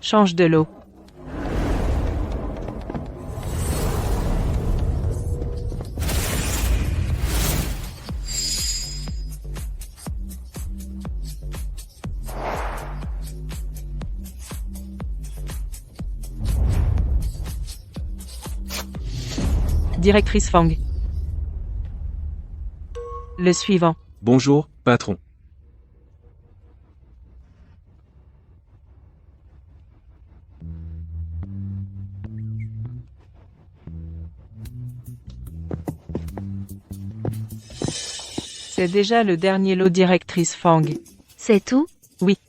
Change de l'eau. Directrice Fang. Le suivant. Bonjour, patron. C'est déjà le dernier lot, directrice Fang. C'est tout? Oui.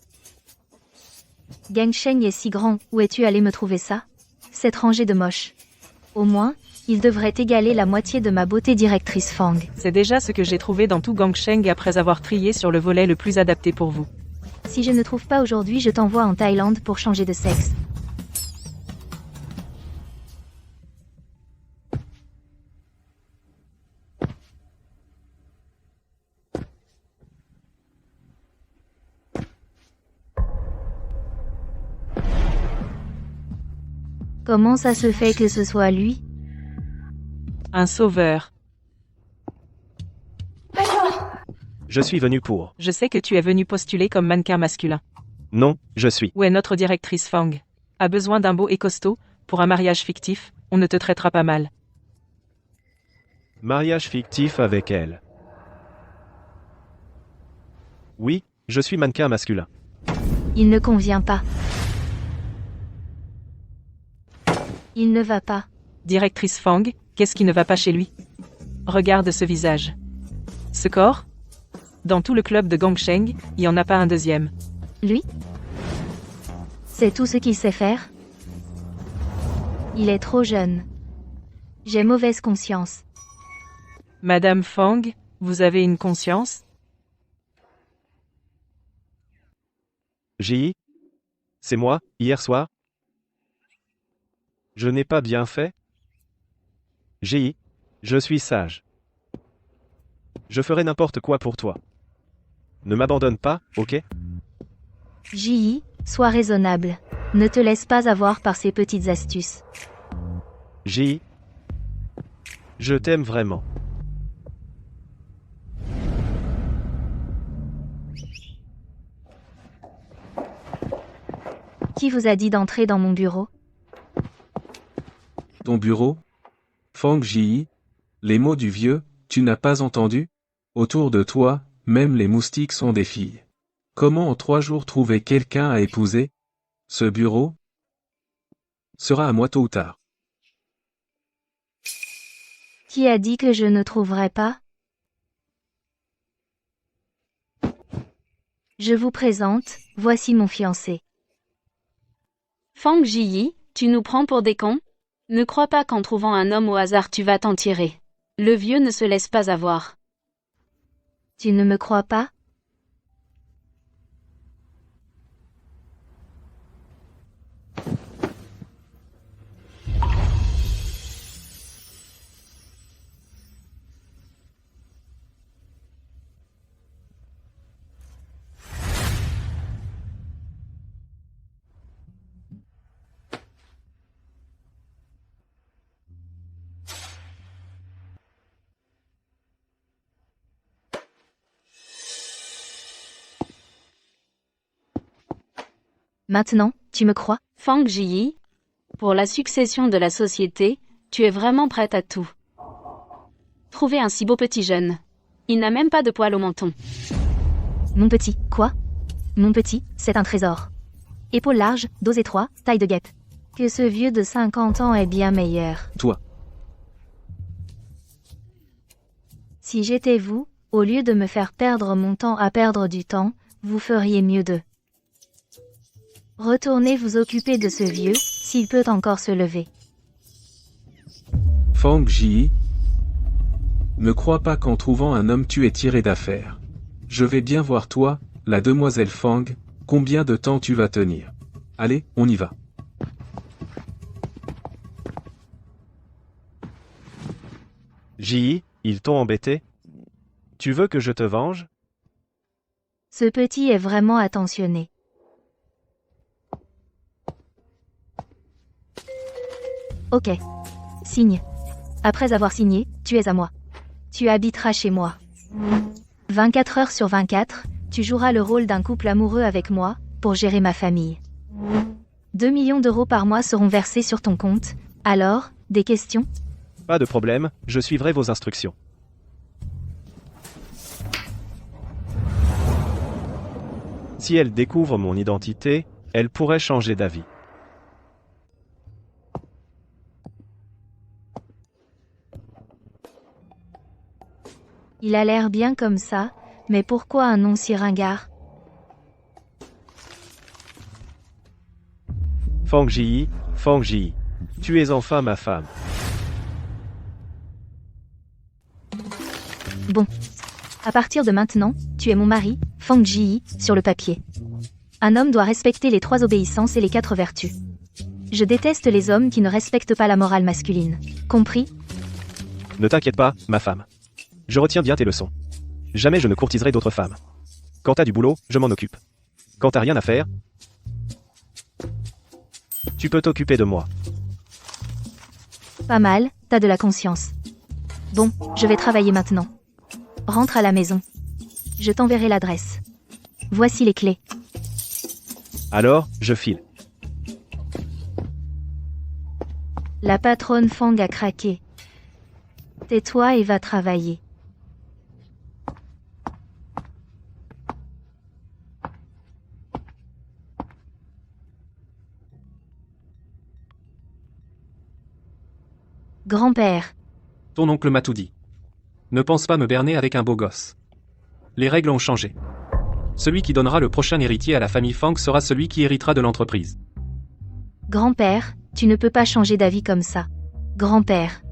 Gangsheng est si grand, où es-tu allé me trouver ça? Cette rangée de moches. Au moins, il devrait égaler la moitié de ma beauté, directrice Fang. C'est déjà ce que j'ai trouvé dans tout Gangsheng après avoir trié sur le volet le plus adapté pour vous. Si je ne trouve pas aujourd'hui, je t'envoie en Thaïlande pour changer de sexe. Comment ça se fait que ce soit lui? Un sauveur. Je suis venu pour. Je sais que tu es venu postuler comme mannequin masculin. Non, je suis. Où est notre directrice Fang? A besoin d'un beau et costaud, pour un mariage fictif, on ne te traitera pas mal. Mariage fictif avec elle. Oui, je suis mannequin masculin. Il ne convient pas. Il ne va pas. Directrice Fang, qu'est-ce qui ne va pas chez lui? Regarde ce visage. Ce corps? Dans tout le club de Gangsheng, il n'y en a pas un deuxième. Lui? C'est tout ce qu'il sait faire? Il est trop jeune. J'ai mauvaise conscience. Madame Fang, vous avez une conscience? Ji? C'est moi, hier soir? Je n'ai pas bien fait? Ji? Je suis sage. Je ferai n'importe quoi pour toi. Ne m'abandonne pas, ok? Ji, sois raisonnable. Ne te laisse pas avoir par ces petites astuces. Ji? Je t'aime vraiment. Qui vous a dit d'entrer dans mon bureau? Ton bureau? Fang Ji, les mots du vieux, tu n'as pas entendu? Autour de toi, même les moustiques sont des filles. Comment en 3 jours trouver quelqu'un à épouser? Ce bureau sera à moi tôt ou tard. Qui a dit que je ne trouverais pas? Je vous présente, voici mon fiancé. Fang Ji, tu nous prends pour des cons? Ne crois pas qu'en trouvant un homme au hasard tu vas t'en tirer. Le vieux ne se laisse pas avoir. Tu ne me crois pas? Maintenant, tu me crois? Fang Ji, pour la succession de la société, tu es vraiment prête à tout. Trouver un si beau petit jeune. Il n'a même pas de poils au menton. Mon petit, quoi? Mon petit, c'est un trésor. Épaules larges, dos étroit, taille de guêpe. Que ce vieux de 50 ans est bien meilleur. Toi. Si j'étais vous, au lieu de me faire perdre mon temps à perdre du temps, vous feriez mieux de retournez vous occuper de ce vieux, s'il peut encore se lever. Fang Ji, ne crois pas qu'en trouvant un homme tu es tiré d'affaire. Je vais bien voir toi, la demoiselle Fang, combien de temps tu vas tenir. Allez, on y va. Ji, ils t'ont embêté? Tu veux que je te venge? Ce petit est vraiment attentionné. Ok. Signe. Après avoir signé, tu es à moi. Tu habiteras chez moi. 24 heures sur 24, tu joueras le rôle d'un couple amoureux avec moi, pour gérer ma famille. 2 millions d'euros par mois seront versés sur ton compte. Alors, des questions? Pas de problème, je suivrai vos instructions. Si elle découvre mon identité, elle pourrait changer d'avis. Il a l'air bien comme ça, mais pourquoi un nom si ringard? Fang Ji, tu es enfin ma femme. Bon. À partir de maintenant, tu es mon mari, Fang Ji, sur le papier. Un homme doit respecter les 3 obéissances et les 4 vertus. Je déteste les hommes qui ne respectent pas la morale masculine. Compris? Ne t'inquiète pas, ma femme. Je retiens bien tes leçons. Jamais je ne courtiserai d'autres femmes. Quand t'as du boulot, je m'en occupe. Quand t'as rien à faire, tu peux t'occuper de moi. Pas mal, t'as de la conscience. Bon, je vais travailler maintenant. Rentre à la maison. Je t'enverrai l'adresse. Voici les clés. Alors, je file. La patronne Fang a craqué. Tais-toi et va travailler. Grand-père. Ton oncle m'a tout dit. Ne pense pas me berner avec un beau gosse. Les règles ont changé. Celui qui donnera le prochain héritier à la famille Fang sera celui qui héritera de l'entreprise. Grand-père, tu ne peux pas changer d'avis comme ça. Grand-père.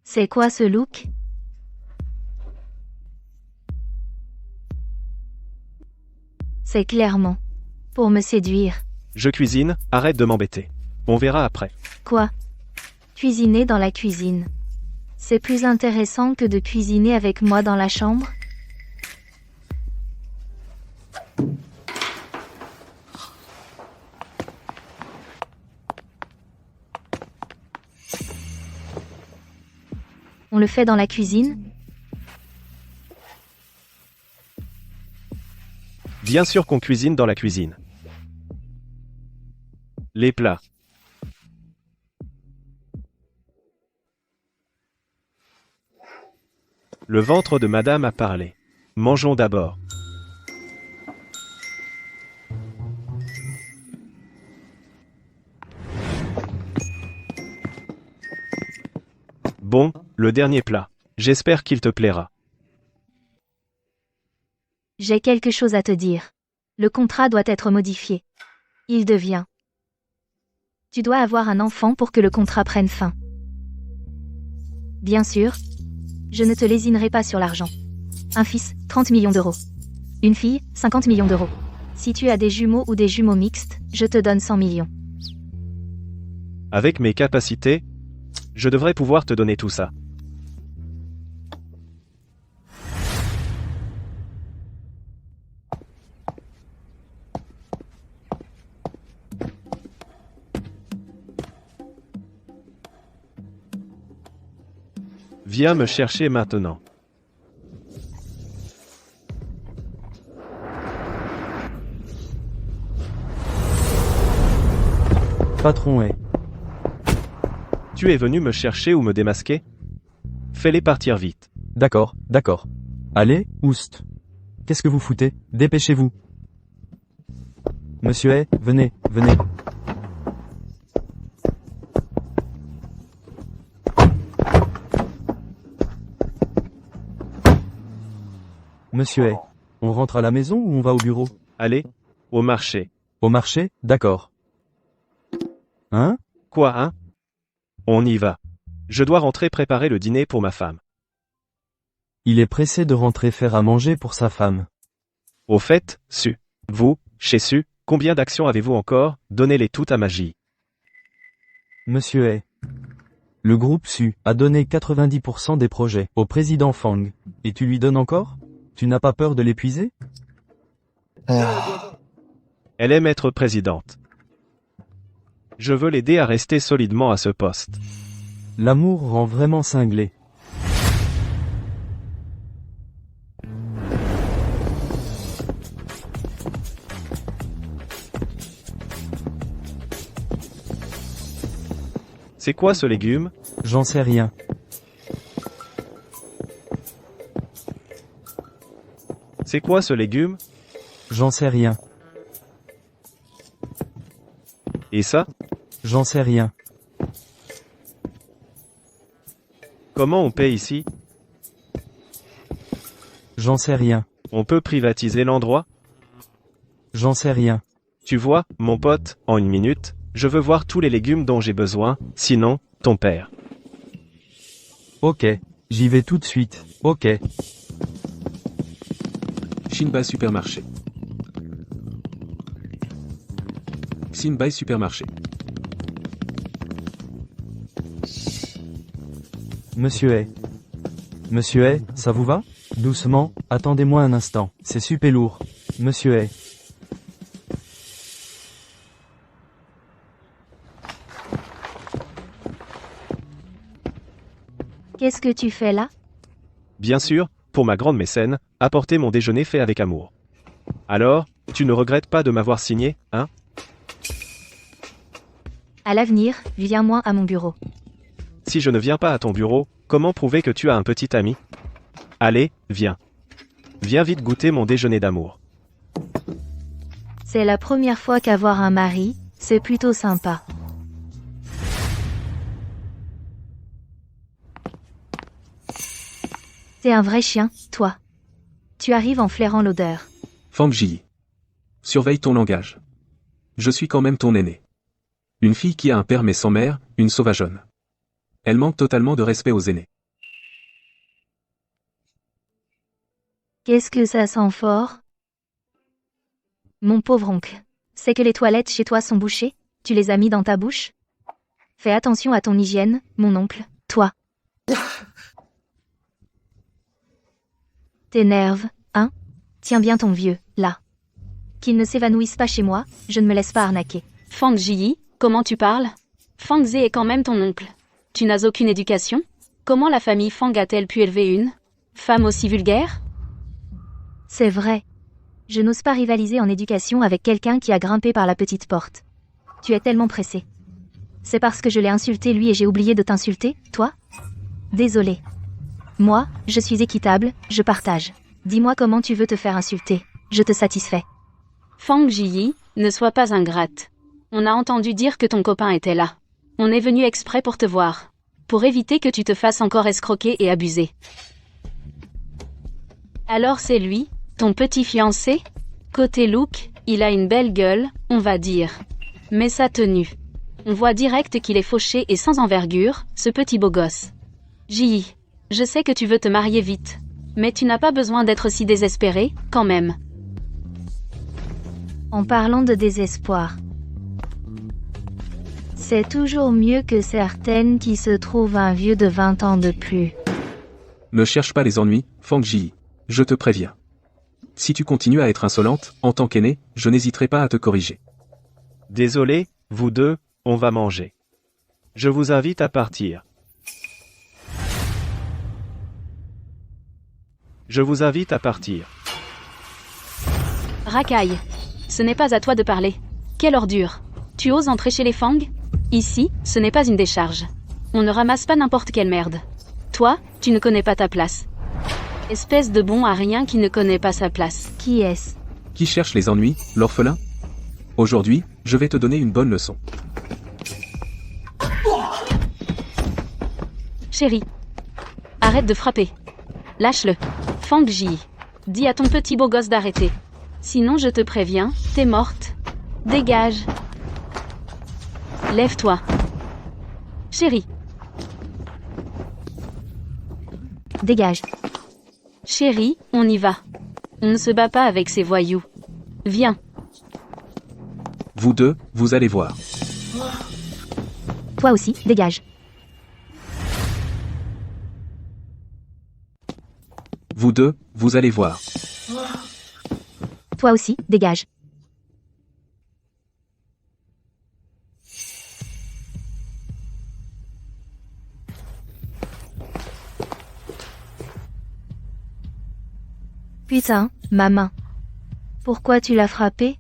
C'est quoi ce look? C'est clairement pour me séduire. Je cuisine, arrête de m'embêter. On verra après. Quoi? Cuisiner dans la cuisine. C'est plus intéressant que de cuisiner avec moi dans la chambre? On le fait dans la cuisine? Bien sûr qu'on cuisine dans la cuisine. Les plats. Le ventre de madame a parlé. Mangeons d'abord. Bon, le dernier plat. J'espère qu'il te plaira. J'ai quelque chose à te dire. Le contrat doit être modifié. Il devient. Tu dois avoir un enfant pour que le contrat prenne fin. Bien sûr. Je ne te lésinerai pas sur l'argent. Un fils, 30 millions d'euros. Une fille, 50 millions d'euros. Si tu as des jumeaux ou des jumeaux mixtes, je te donne 100 millions. Avec mes capacités, je devrais pouvoir te donner tout ça. Viens me chercher maintenant. Patron est. Tu es venu me chercher ou me démasquer? Fais-les partir vite. D'accord, d'accord. Allez, oust. Qu'est-ce que vous foutez? Dépêchez-vous. Monsieur est, venez, venez. Monsieur est, on rentre à la maison ou on va au bureau? Allez, au marché. Au marché? D'accord. Hein? Quoi, hein? On y va. Je dois rentrer préparer le dîner pour ma femme. Il est pressé de rentrer faire à manger pour sa femme. Au fait, Su. Vous, chez Su, combien d'actions avez-vous encore? Donnez-les toutes à Magie. Monsieur Hay. Le groupe Su a donné 90% des projets au président Fang. Et tu lui donnes encore? Tu n'as pas peur de l'épuiser? Elle aime être présidente. Je veux l'aider à rester solidement à ce poste. L'amour rend vraiment cinglé. C'est quoi ce légume? J'en sais rien. C'est quoi ce légume? J'en sais rien. Et ça? J'en sais rien. Comment on paie ici? J'en sais rien. On peut privatiser l'endroit? J'en sais rien. Tu vois, mon pote, en une minute, je veux voir tous les légumes dont j'ai besoin, sinon, ton père. Ok. J'y vais tout de suite. Ok. Shinbai Supermarché. Shinbai Supermarché. Monsieur Hay. Monsieur Hay, ça vous va? Doucement, attendez-moi un instant. C'est super lourd. Monsieur Hay. Qu'est-ce que tu fais là? Bien sûr, pour ma grande mécène, apporter mon déjeuner fait avec amour. Alors, tu ne regrettes pas de m'avoir signé, hein? À l'avenir, viens-moi à mon bureau. Si je ne viens pas à ton bureau, comment prouver que tu as un petit ami? Allez, viens. Viens vite goûter mon déjeuner d'amour. C'est la première fois qu'avoir un mari, c'est plutôt sympa. T'es un vrai chien, toi. Tu arrives en flairant l'odeur. Fang Ji. Surveille ton langage. Je suis quand même ton aîné. Une fille qui a un père mais sans mère, une sauvageonne. Elle manque totalement de respect aux aînés. Qu'est-ce que ça sent fort? Mon pauvre oncle. C'est que les toilettes chez toi sont bouchées? Tu les as mis dans ta bouche? Fais attention à ton hygiène, mon oncle, toi. T'énerve, hein? Tiens bien ton vieux, là. Qu'il ne s'évanouisse pas chez moi, je ne me laisse pas arnaquer. Fang Ji, comment tu parles? Fang Ze est quand même ton oncle. Tu n'as aucune éducation? Comment la famille Fang a-t-elle pu élever une femme aussi vulgaire? C'est vrai. Je n'ose pas rivaliser en éducation avec quelqu'un qui a grimpé par la petite porte. Tu es tellement pressé. C'est parce que je l'ai insulté lui et j'ai oublié de t'insulter, toi? Désolé. Moi, je suis équitable, je partage. Dis-moi comment tu veux te faire insulter. Je te satisfais. Fang Ji, ne sois pas ingrate. On a entendu dire que ton copain était là. On est venu exprès pour te voir. Pour éviter que tu te fasses encore escroquer et abuser. Alors c'est lui, ton petit fiancé? Côté look, il a une belle gueule, on va dire. Mais sa tenue. On voit direct qu'il est fauché et sans envergure, ce petit beau gosse. Ji, je sais que tu veux te marier vite. Mais tu n'as pas besoin d'être si désespéré, quand même. En parlant de désespoir. C'est toujours mieux que certaines qui se trouvent un vieux de 20 ans de plus. Ne cherche pas les ennuis, Fang Ji. Je te préviens. Si tu continues à être insolente, en tant qu'aîné, je n'hésiterai pas à te corriger. Désolé, vous deux, on va manger. Je vous invite à partir. Je vous invite à partir. Racaille. Ce n'est pas à toi de parler. Quelle ordure. Tu oses entrer chez les Fang? Ici, ce n'est pas une décharge. On ne ramasse pas n'importe quelle merde. Toi, tu ne connais pas ta place. Espèce de bon à rien qui ne connaît pas sa place. Qui est-ce? Qui cherche les ennuis, l'orphelin? Aujourd'hui, je vais te donner une bonne leçon. Chérie. Arrête de frapper. Lâche-le. Fang Ji. Dis à ton petit beau gosse d'arrêter. Sinon je te préviens, t'es morte. Dégage. Lève-toi. Chérie. Dégage. Chérie, on y va. On ne se bat pas avec ces voyous. Viens. Vous deux, vous allez voir. Toi aussi, dégage. Vous deux, vous allez voir. Toi aussi, dégage. Putain, ma main. Pourquoi tu l'as frappée?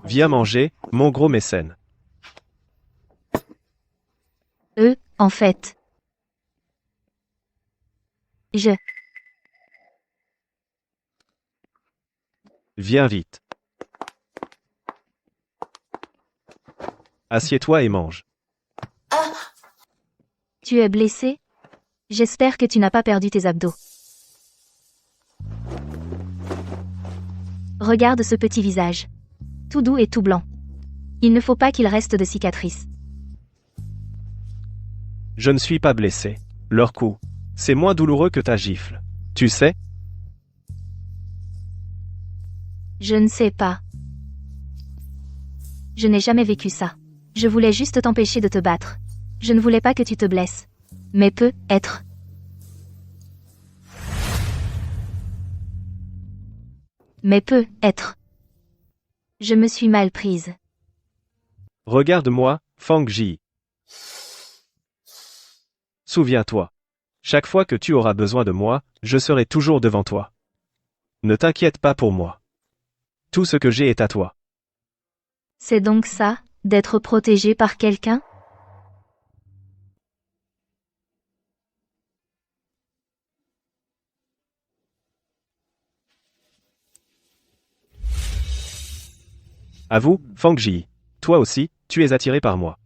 Viens manger, mon gros mécène. En fait. Viens vite. Assieds-toi et mange. Tu es blessé? J'espère que tu n'as pas perdu tes abdos. Regarde ce petit visage. Tout doux et tout blanc. Il ne faut pas qu'il reste de cicatrices. Je ne suis pas blessé. Leur coup, c'est moins douloureux que ta gifle. Tu sais? Je ne sais pas. Je n'ai jamais vécu ça. Je voulais juste t'empêcher de te battre. Je ne voulais pas que tu te blesses. Mais peut-être. Je me suis mal prise. Regarde-moi, Fang Ji. Souviens-toi. Chaque fois que tu auras besoin de moi, je serai toujours devant toi. Ne t'inquiète pas pour moi. Tout ce que j'ai est à toi. C'est donc ça, d'être protégé par quelqu'un? Avoue, Fang Ji. Toi aussi, tu es attiré par moi.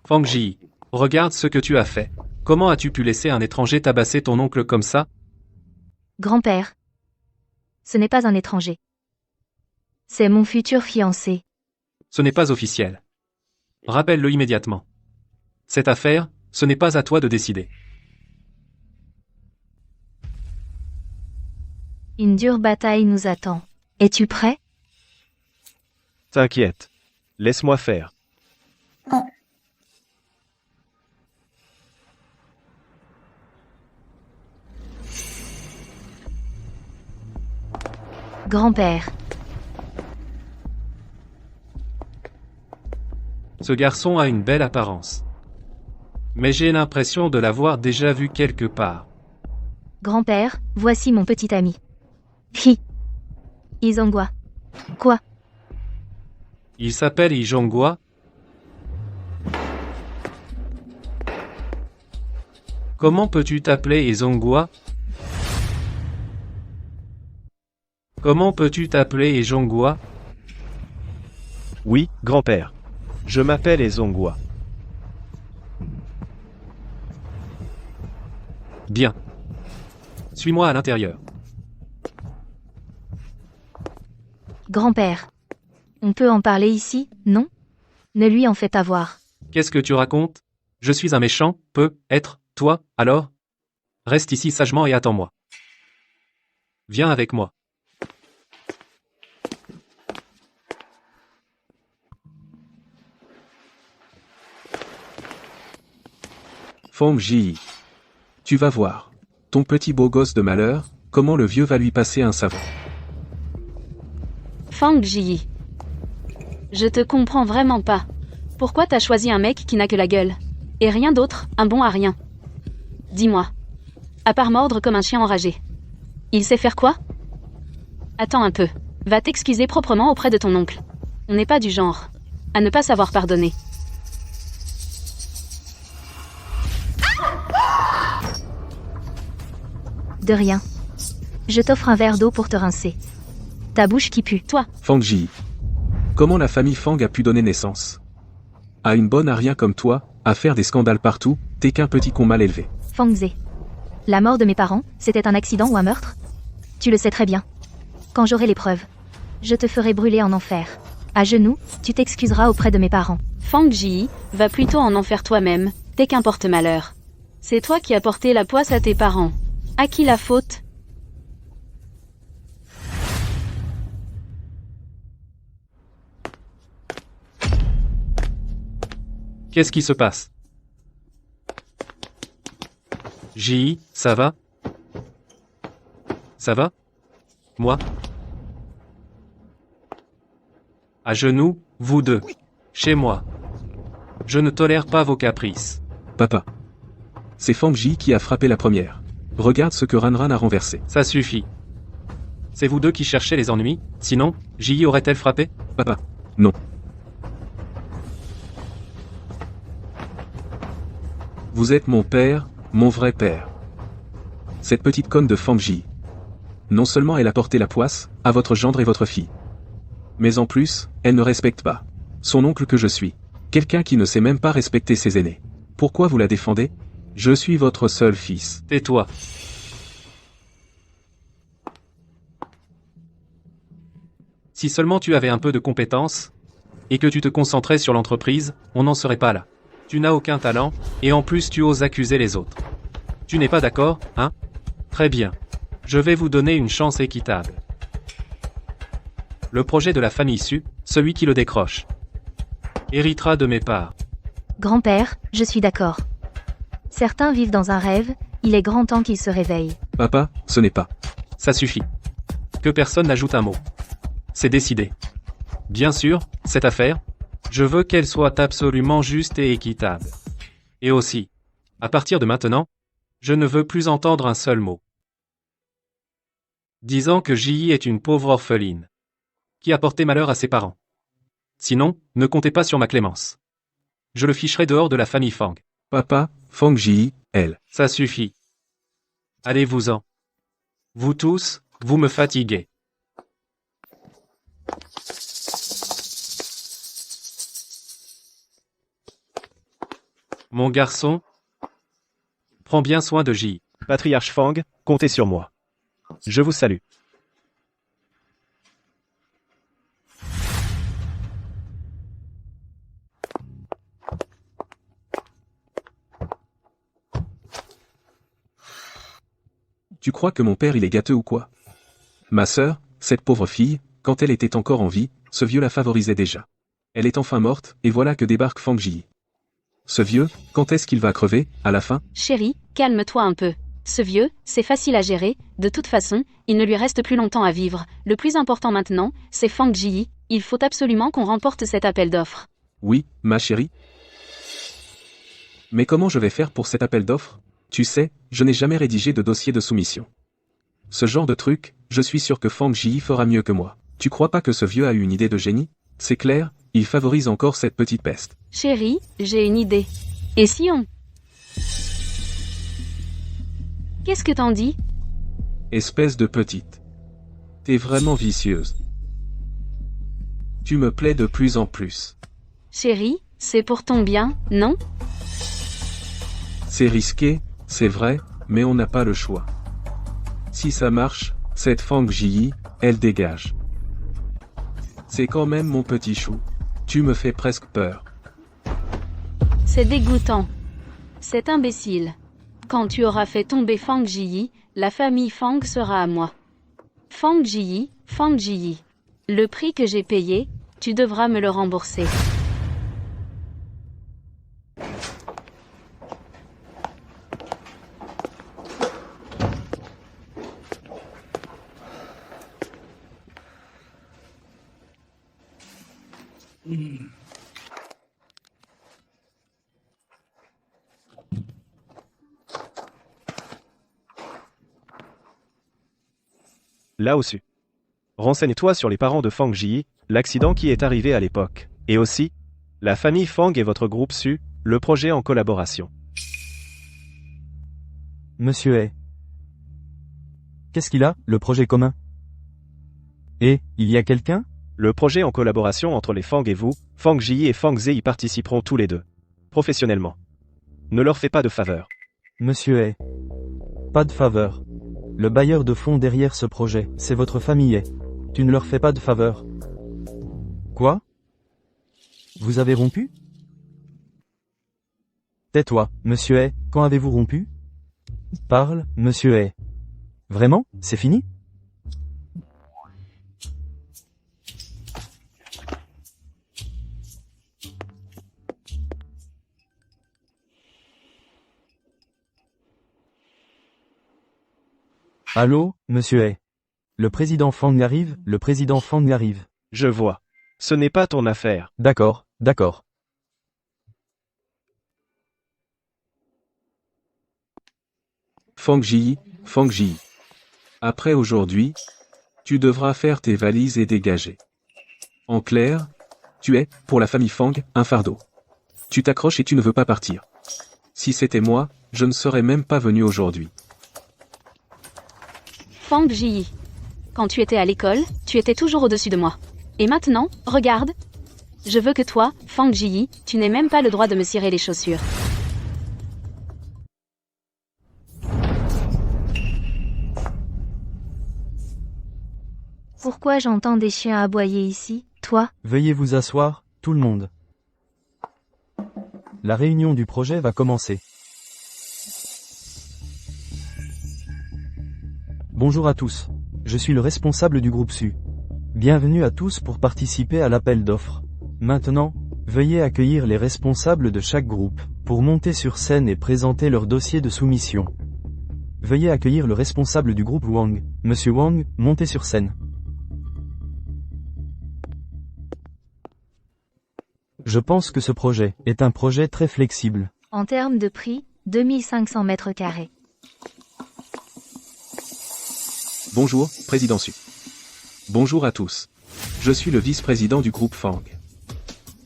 Fang Ji, regarde ce que tu as fait. Comment as-tu pu laisser un étranger tabasser ton oncle comme ça? Grand-père. Ce n'est pas un étranger. C'est mon futur fiancé. Ce n'est pas officiel. Rappelle-le immédiatement. Cette affaire, ce n'est pas à toi de décider. Une dure bataille nous attend. Es-tu prêt? T'inquiète. Laisse-moi faire. Grand-père. Ce garçon a une belle apparence. Mais j'ai l'impression de l'avoir déjà vu quelque part. Grand-père, voici mon petit ami. Izongwa. Quoi? Il s'appelle Ijongwa. Comment peux-tu t'appeler Izongwa? Comment peux-tu t'appeler Ijongwa? Oui, grand-père. Je m'appelle Ezongwa. Bien. Suis-moi à l'intérieur. Grand-père. On peut en parler ici, non? Ne lui en fais pas voir. Qu'est-ce que tu racontes? Je suis un méchant, peut-être, toi, alors? Reste ici sagement et attends-moi. Viens avec moi. Fang Ji. Tu vas voir. Ton petit beau gosse de malheur, comment le vieux va lui passer un savon. Fang Ji. Je te comprends vraiment pas. Pourquoi t'as choisi un mec qui n'a que la gueule? Et rien d'autre, un bon à rien. Dis-moi. À part mordre comme un chien enragé. Il sait faire quoi? Attends un peu. Va t'excuser proprement auprès de ton oncle. On n'est pas du genre à ne pas savoir pardonner. De rien. Je t'offre un verre d'eau pour te rincer. Ta bouche qui pue. Toi, Fang Ji. Comment la famille Fang a pu donner naissance à une bonne à rien comme toi, à faire des scandales partout, t'es qu'un petit con mal élevé. Fang Zhe. La mort de mes parents, c'était un accident ou un meurtre? Tu le sais très bien. Quand j'aurai les preuves, je te ferai brûler en enfer. À genoux, tu t'excuseras auprès de mes parents. Fang Ji, va plutôt en enfer toi-même, t'es qu'un porte-malheur. C'est toi qui as porté la poisse à tes parents. À qui la faute? Qu'est-ce qui se passe? Ji, ça va? Ça va? Moi? À genoux, vous deux. Chez moi. Je ne tolère pas vos caprices. Papa. C'est Fang Ji qui a frappé la première. Regarde ce que Ranran a renversé. Ça suffit. C'est vous deux qui cherchez les ennuis, sinon, Ji aurait-elle frappé? Papa. Non. Vous êtes mon père, mon vrai père. Cette petite conne de Fang Ji. Non seulement elle a porté la poisse, à votre gendre et votre fille. Mais en plus, elle ne respecte pas son oncle que je suis. Quelqu'un qui ne sait même pas respecter ses aînés. Pourquoi vous la défendez? Je suis votre seul fils. Tais-toi. Si seulement tu avais un peu de compétence, et que tu te concentrais sur l'entreprise, on n'en serait pas là. Tu n'as aucun talent, et en plus tu oses accuser les autres. Tu n'es pas d'accord, hein? Très bien. Je vais vous donner une chance équitable. Le projet de la famille Su, celui qui le décroche, héritera de mes parts. Grand-père, je suis d'accord. Certains vivent dans un rêve, il est grand temps qu'ils se réveillent. Papa, ce n'est pas. Ça suffit. Que personne n'ajoute un mot. C'est décidé. Bien sûr, cette affaire, je veux qu'elle soit absolument juste et équitable. Et aussi, à partir de maintenant, je ne veux plus entendre un seul mot disant que Ji est une pauvre orpheline qui a porté malheur à ses parents. Sinon, ne comptez pas sur ma clémence. Je le ficherai dehors de la famille Fang. Papa, Fang Ji, elle. Ça suffit. Allez-vous-en. Vous tous, vous me fatiguez. Mon garçon, prends bien soin de Ji. Patriarche Fang, comptez sur moi. Je vous salue. Tu crois que mon père il est gâteux ou quoi? Ma sœur, cette pauvre fille, quand elle était encore en vie, ce vieux la favorisait déjà. Elle est enfin morte, et voilà que débarque Fang Ji. Ce vieux, quand est-ce qu'il va crever, à la fin? Chérie, calme-toi un peu. Ce vieux, c'est facile à gérer, de toute façon, il ne lui reste plus longtemps à vivre. Le plus important maintenant, c'est Fang Ji, il faut absolument qu'on remporte cet appel d'offres. Oui, ma chérie. Mais comment je vais faire pour cet appel d'offres? Tu sais, je n'ai jamais rédigé de dossier de soumission. Ce genre de truc, je suis sûr que Fang Ji fera mieux que moi. Tu crois pas que ce vieux a eu une idée de génie? C'est clair, il favorise encore cette petite peste. Chérie, j'ai une idée. Et si on... Qu'est-ce que t'en dis? Espèce de petite. T'es vraiment vicieuse. Tu me plais de plus en plus. Chérie, c'est pour ton bien, non? C'est risqué, c'est vrai, mais on n'a pas le choix. Si ça marche, cette Fang Ji, elle dégage. C'est quand même mon petit chou. Tu me fais presque peur. C'est dégoûtant. C'est imbécile. Quand tu auras fait tomber Fang Ji, la famille Fang sera à moi. Fang Ji, le prix que j'ai payé, tu devras me le rembourser. Là au-dessus. Renseigne-toi sur les parents de Fang Ji, l'accident qui est arrivé à l'époque. Et aussi, la famille Fang et votre groupe Su, le projet en collaboration. Monsieur Hay. Qu'est-ce qu'il a, le projet commun? Et, il y a quelqu'un? Le projet en collaboration entre les Fang et vous, Fang Ji et Fang Ze y participeront tous les deux. Professionnellement. Ne leur fais pas de faveur. Monsieur Hay. Pas de faveur. Le bailleur de fonds derrière ce projet, c'est votre famille Hay. Tu ne leur fais pas de faveur. Quoi? Vous avez rompu? Tais-toi, monsieur Hay, quand avez-vous rompu? Parle, monsieur Hay. Vraiment, c'est fini? Allô, monsieur Hay. Le président Fang arrive, le président Fang arrive. Je vois. Ce n'est pas ton affaire. D'accord, d'accord. Fang Ji, après aujourd'hui, tu devras faire tes valises et dégager. En clair, tu es, pour la famille Fang, un fardeau. Tu t'accroches et tu ne veux pas partir. Si c'était moi, je ne serais même pas venu aujourd'hui. Fang Ji. Quand tu étais à l'école, tu étais toujours au-dessus de moi. Et maintenant, regarde. Je veux que toi, Fang Ji, tu n'aies même pas le droit de me cirer les chaussures. Pourquoi j'entends des chiens aboyer ici, toi? Veuillez vous asseoir, tout le monde. La réunion du projet va commencer. Bonjour à tous. Je suis le responsable du groupe SU. Bienvenue à tous pour participer à l'appel d'offres. Maintenant, veuillez accueillir les responsables de chaque groupe, pour monter sur scène et présenter leur dossier de soumission. Veuillez accueillir le responsable du groupe Wang. Monsieur Wang, montez sur scène. Je pense que ce projet est un projet très flexible. En termes de prix, 2500 mètres carrés. Bonjour, Président Su. Bonjour à tous. Je suis le vice-président du groupe Fang.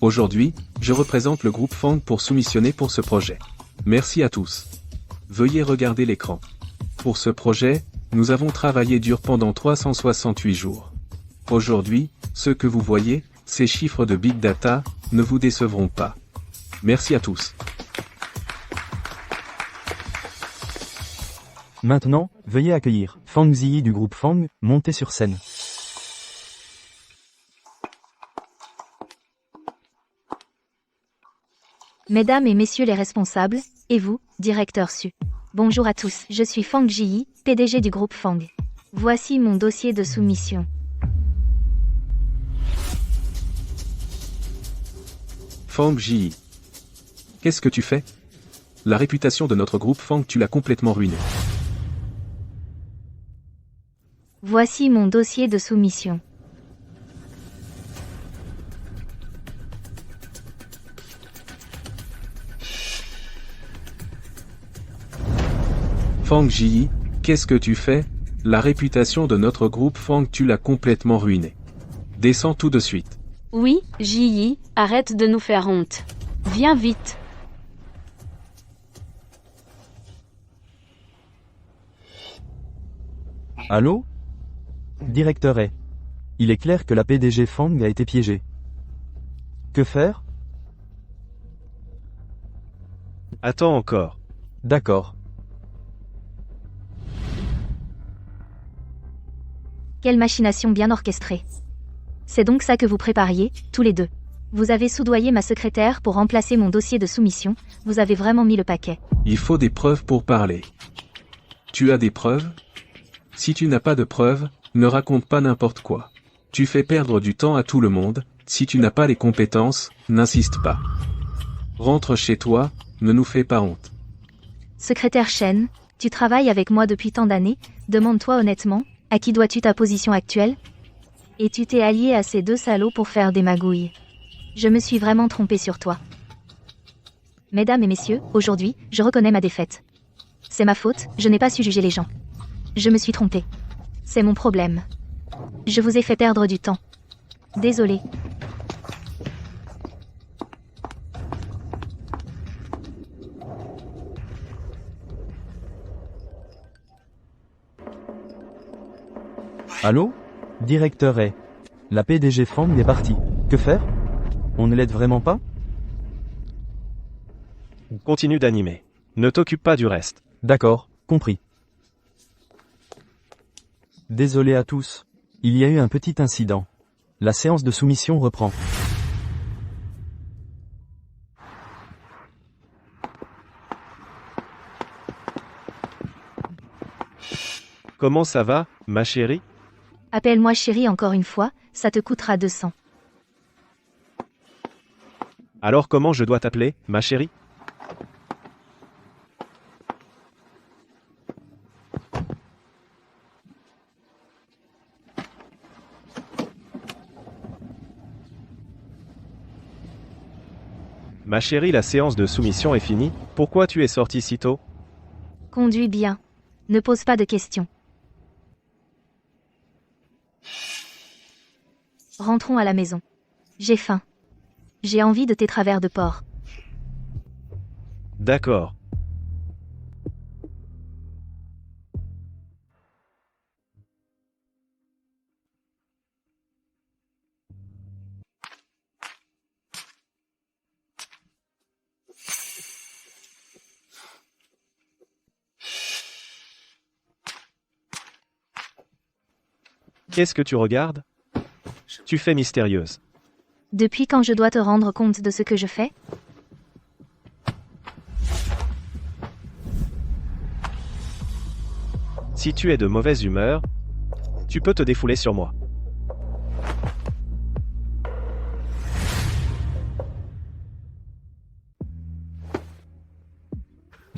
Aujourd'hui, je représente le groupe Fang pour soumissionner pour ce projet. Merci à tous. Veuillez regarder l'écran. Pour ce projet, nous avons travaillé dur pendant 368 jours. Aujourd'hui, ce que vous voyez, ces chiffres de Big Data, ne vous décevront pas. Merci à tous. Maintenant, veuillez accueillir Fang Ziyi du groupe Fang, montez sur scène. Mesdames et messieurs les responsables, et vous, directeur SU. Bonjour à tous, je suis Fang Ji, PDG du groupe Fang. Voici mon dossier de soumission. Fang Ji. Qu'est-ce que tu fais? La réputation de notre groupe Fang, tu l'as complètement ruinée. Voici mon dossier de soumission. Fang Ji, qu'est-ce que tu fais? La réputation de notre groupe Fang, tu l'as complètement ruinée. Descends tout de suite. Oui, Ji, arrête de nous faire honte. Viens vite. Allô? Directeur Hay. Il est clair que la PDG Fang a été piégée. Que faire? Attends encore. D'accord. Quelle machination bien orchestrée. C'est donc ça que vous prépariez, tous les deux. Vous avez soudoyé ma secrétaire pour remplacer mon dossier de soumission, vous avez vraiment mis le paquet. Il faut des preuves pour parler. Tu as des preuves? Si tu n'as pas de preuves, ne raconte pas n'importe quoi. Tu fais perdre du temps à tout le monde, si tu n'as pas les compétences, n'insiste pas. Rentre chez toi, ne nous fais pas honte. Secrétaire Chen, tu travailles avec moi depuis tant d'années, demande-toi honnêtement, à qui dois-tu ta position actuelle? Et tu t'es allié à ces deux salauds pour faire des magouilles. Je me suis vraiment trompé sur toi. Mesdames et messieurs, aujourd'hui, je reconnais ma défaite. C'est ma faute, je n'ai pas su juger les gens. Je me suis trompé. C'est mon problème. Je vous ai fait perdre du temps. Désolé. Allô? Directeur est. La PDG Fang est partie. Que faire? On ne l'aide vraiment pas? Continue d'animer. Ne t'occupe pas du reste. D'accord, compris. Désolé à tous. Il y a eu un petit incident. La séance de soumission reprend. Comment ça va, ma chérie? Appelle-moi chérie encore une fois, ça te coûtera 200. Alors comment je dois t'appeler, ma chérie? Ma chérie, la séance de soumission est finie. Pourquoi tu es sortie si tôt? Conduis bien. Ne pose pas de questions. Rentrons à la maison. J'ai faim. J'ai envie de tes travers de porc. D'accord. Qu'est-ce que tu regardes? Tu fais mystérieuse. Depuis quand je dois te rendre compte de ce que je fais? Si tu es de mauvaise humeur, tu peux te défouler sur moi.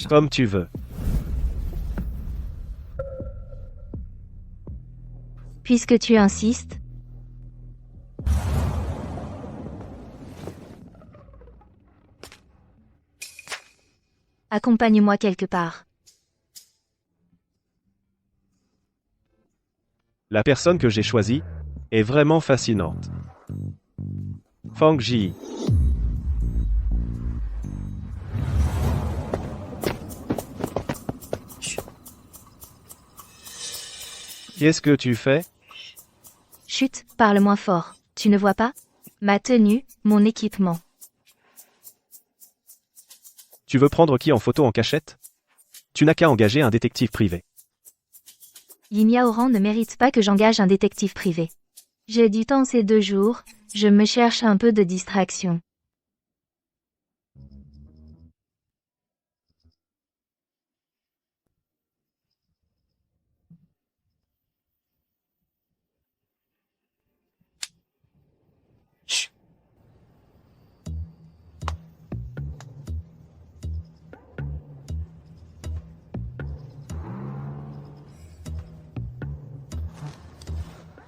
Comme tu veux. Puisque tu insistes. Accompagne-moi quelque part. La personne que j'ai choisie est vraiment fascinante. Fang Ji. Qu'est-ce que tu fais? Chut, parle moins fort. Tu ne vois pas? Ma tenue, mon équipement. Tu veux prendre qui en photo en cachette? Tu n'as qu'à engager un détective privé. Yin Oran ne mérite pas que j'engage un détective privé. J'ai du temps ces 2 jours, je me cherche un peu de distraction. Chut.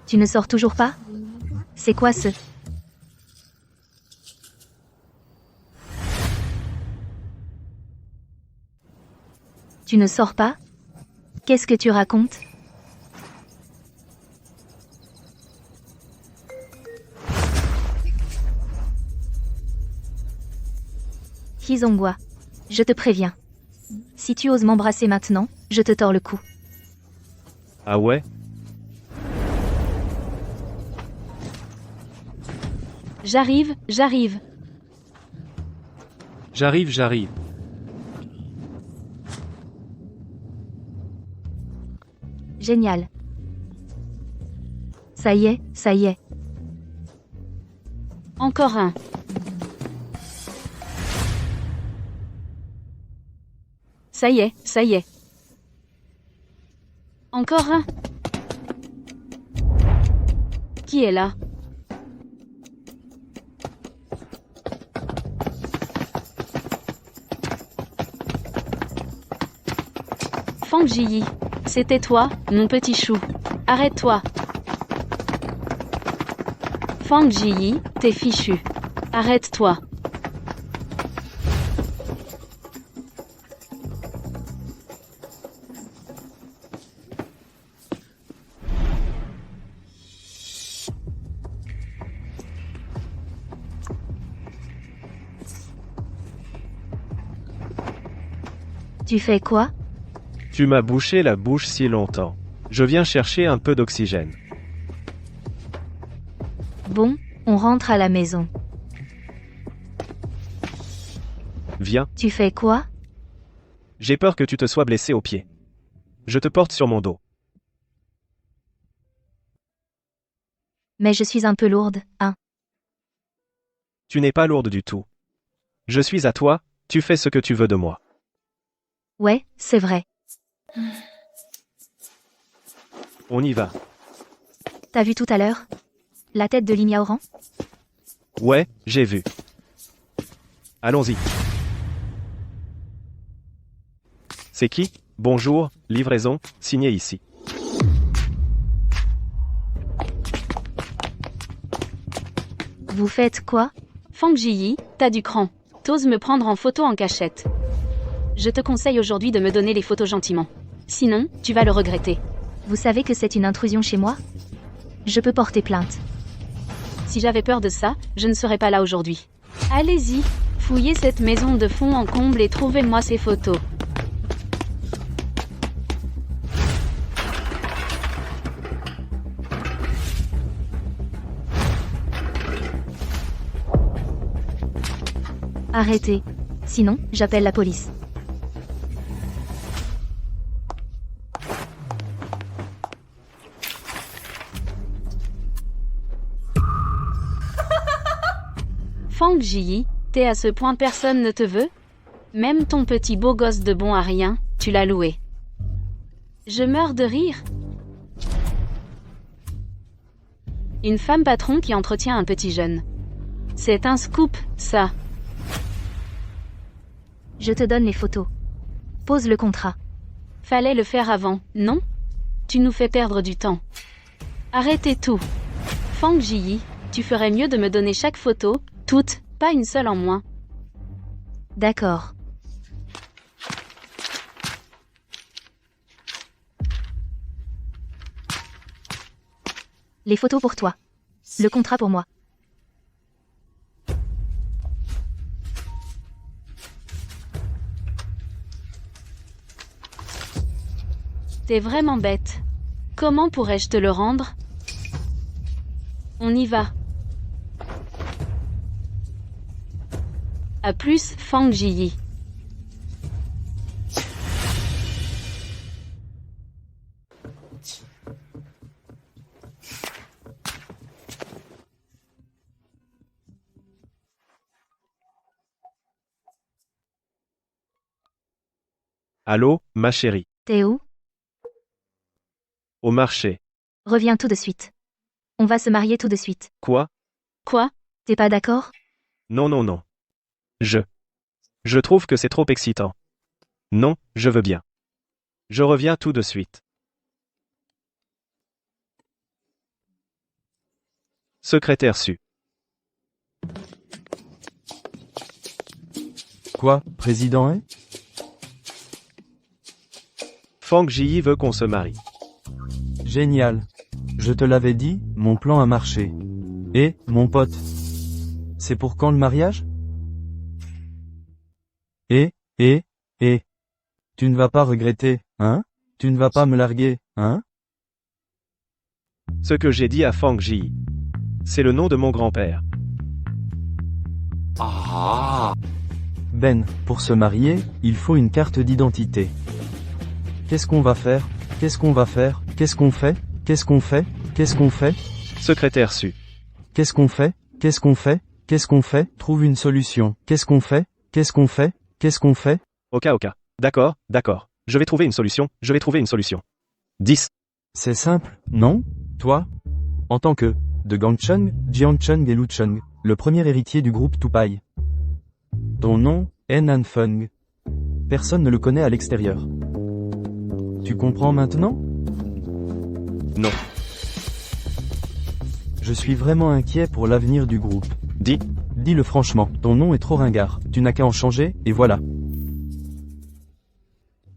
Tu ne sors toujours pas? C'est quoi ce? Tu ne sors pas? Qu'est-ce que tu racontes? Hizongwa, je te préviens. Si tu oses m'embrasser maintenant, je te tords le cou. Ah ouais? J'arrive, j'arrive. J'arrive. Génial. Ça y est, ça y est. Encore un. Ça y est, ça y est. Encore un. Qui est là? Fang Ji, c'était toi, mon petit chou. Arrête-toi. Fang Ji, t'es fichu. Arrête-toi. Tu fais quoi? Tu m'as bouché la bouche si longtemps. Je viens chercher un peu d'oxygène. Bon, on rentre à la maison. Viens, Tu fais quoi? j'ai peur que tu te sois blessé au pied. Je te porte sur mon dos. Mais je suis un peu lourde, hein. Tu n'es pas lourde du tout. Je suis à toi, tu fais ce que tu veux de moi. Ouais, c'est vrai. On y va. T'as vu tout à l'heure? La tête de Limia Oran? Ouais, j'ai vu. Allons-y. C'est qui? Bonjour, livraison, signé ici. Vous faites quoi? Fang Jiyi, t'as du cran. T'oses me prendre en photo en cachette. Je te conseille aujourd'hui de me donner les photos gentiment. Sinon, tu vas le regretter. Vous savez que c'est une intrusion chez moi? Je peux porter plainte. Si j'avais peur de ça, je ne serais pas là aujourd'hui. Allez-y, fouillez cette maison de fond en comble et trouvez-moi ces photos. Arrêtez. Sinon, j'appelle la police. Fang Jiyi, t'es à ce point personne ne te veut? Même ton petit beau gosse de bon à rien, tu l'as loué. Je meurs de rire. Une femme patron qui entretient un petit jeune. C'est un scoop, ça. Je te donne les photos. Pose le contrat. Fallait le faire avant, non? Tu nous fais perdre du temps. Arrêtez tout. Fang Jiyi, tu ferais mieux de me donner chaque photo, toutes, pas une seule en moins. D'accord. Les photos pour toi. Le contrat pour moi. T'es vraiment bête. Comment pourrais-je te le rendre? On y va. À plus, Fang Jiyi. Allô, ma chérie. T'es où? Au marché. Reviens tout de suite. On va se marier tout de suite. Quoi? Quoi? T'es pas d'accord? Non, non, non. Je trouve que c'est trop excitant. Non, je veux bien. Je reviens tout de suite. Secrétaire su. Quoi, président est? Fang Jiyi veut qu'on se marie. Génial. Je te l'avais dit, mon plan a marché. Et, mon pote, c'est pour quand le mariage? Et, tu ne vas pas regretter, hein? Tu ne vas pas me larguer, hein? Ce que j'ai dit à Fang Jiyi. C'est le nom de mon grand-père. Ben, pour se marier, il faut une carte d'identité. Qu'est-ce qu'on va faire? Qu'est-ce qu'on va faire? Qu'est-ce qu'on fait? Qu'est-ce qu'on fait? Qu'est-ce qu'on fait? Secrétaire su. Qu'est-ce qu'on fait? Qu'est-ce qu'on fait? Qu'est-ce qu'on fait? Trouve une solution. Qu'est-ce qu'on fait? Qu'est-ce qu'on fait? Qu'est-ce qu'on fait? Ok. D'accord, d'accord. Je vais trouver une solution. 10. C'est simple, non? Toi? En tant que, de Gangcheng, Jiangcheng et Lucheng, le premier héritier du groupe Tupai. Ton nom, Henan Feng. Personne ne le connaît à l'extérieur. Tu comprends maintenant? Non. Je suis vraiment inquiet pour l'avenir du groupe. Dis-le franchement, ton nom est trop ringard, tu n'as qu'à en changer, et voilà.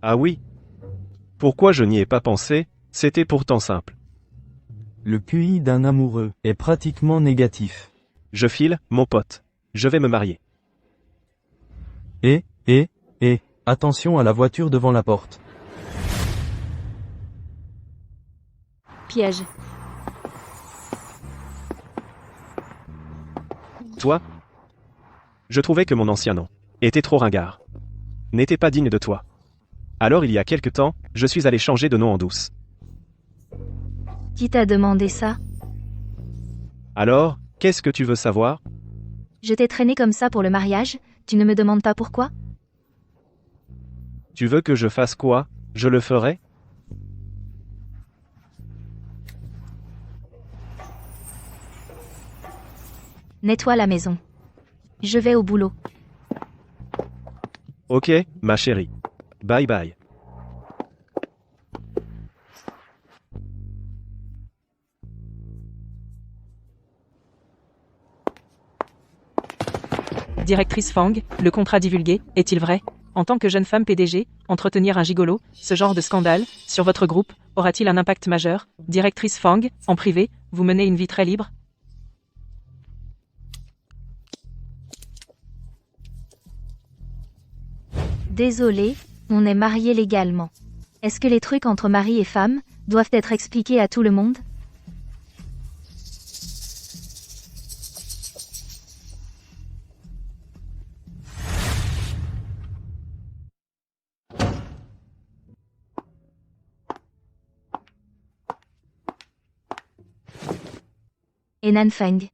Ah oui? Pourquoi je n'y ai pas pensé? C'était pourtant simple. Le QI d'un amoureux est pratiquement négatif. Je file, mon pote. Je vais me marier. Et, attention à la voiture devant la porte. Piège. toi? Je trouvais que mon ancien nom était trop ringard. N'était pas digne de toi. Alors il y a quelque temps, je suis allé changer de nom en douce. Qui t'a demandé ça? Alors, qu'est-ce que tu veux savoir? Je t'ai traîné comme ça pour le mariage, tu ne me demandes pas pourquoi? Tu veux que je fasse quoi? Je le ferai? Nettoie la maison. Je vais au boulot. Ok, ma chérie. Bye bye. Directrice Fang, le contrat divulgué, est-il vrai? En tant que jeune femme PDG, entretenir un gigolo, ce genre de scandale, sur votre groupe, aura-t-il un impact majeur? Directrice Fang, en privé, vous menez une vie très libre? Désolé, on est mariés légalement. Est-ce que les trucs entre mari et femme doivent être expliqués à tout le monde? Et Nanfeng.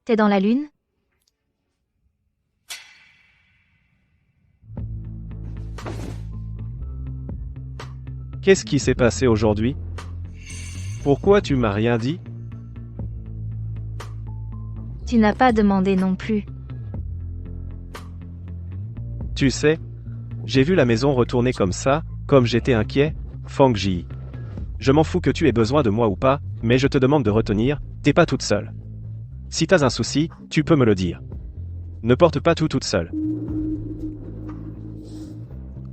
T'es dans la lune? Qu'est-ce qui s'est passé aujourd'hui? Pourquoi tu m'as rien dit? Tu n'as pas demandé non plus. Tu sais, j'ai vu la maison retourner comme ça, comme j'étais inquiet, Fang Ji. Je m'en fous que tu aies besoin de moi ou pas, mais je te demande de retenir, t'es pas toute seule. Si t'as un souci, tu peux me le dire. Ne porte pas tout toute seule.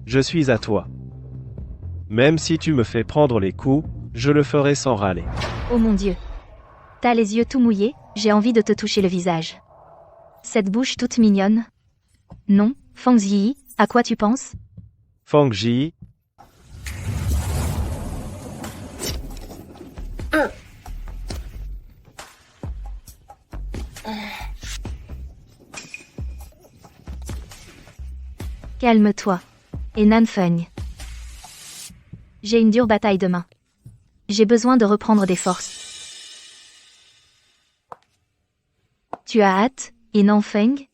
Je suis à toi. Même si tu me fais prendre les coups, je le ferai sans râler. Oh mon Dieu. T'as les yeux tout mouillés, j'ai envie de te toucher le visage. Cette bouche toute mignonne. Non, Fang Ji, à quoi tu penses? Fang Ji. Calme-toi. Et Nanfeng. J'ai une dure bataille demain. J'ai besoin de reprendre des forces. Tu as hâte, et Nanfeng?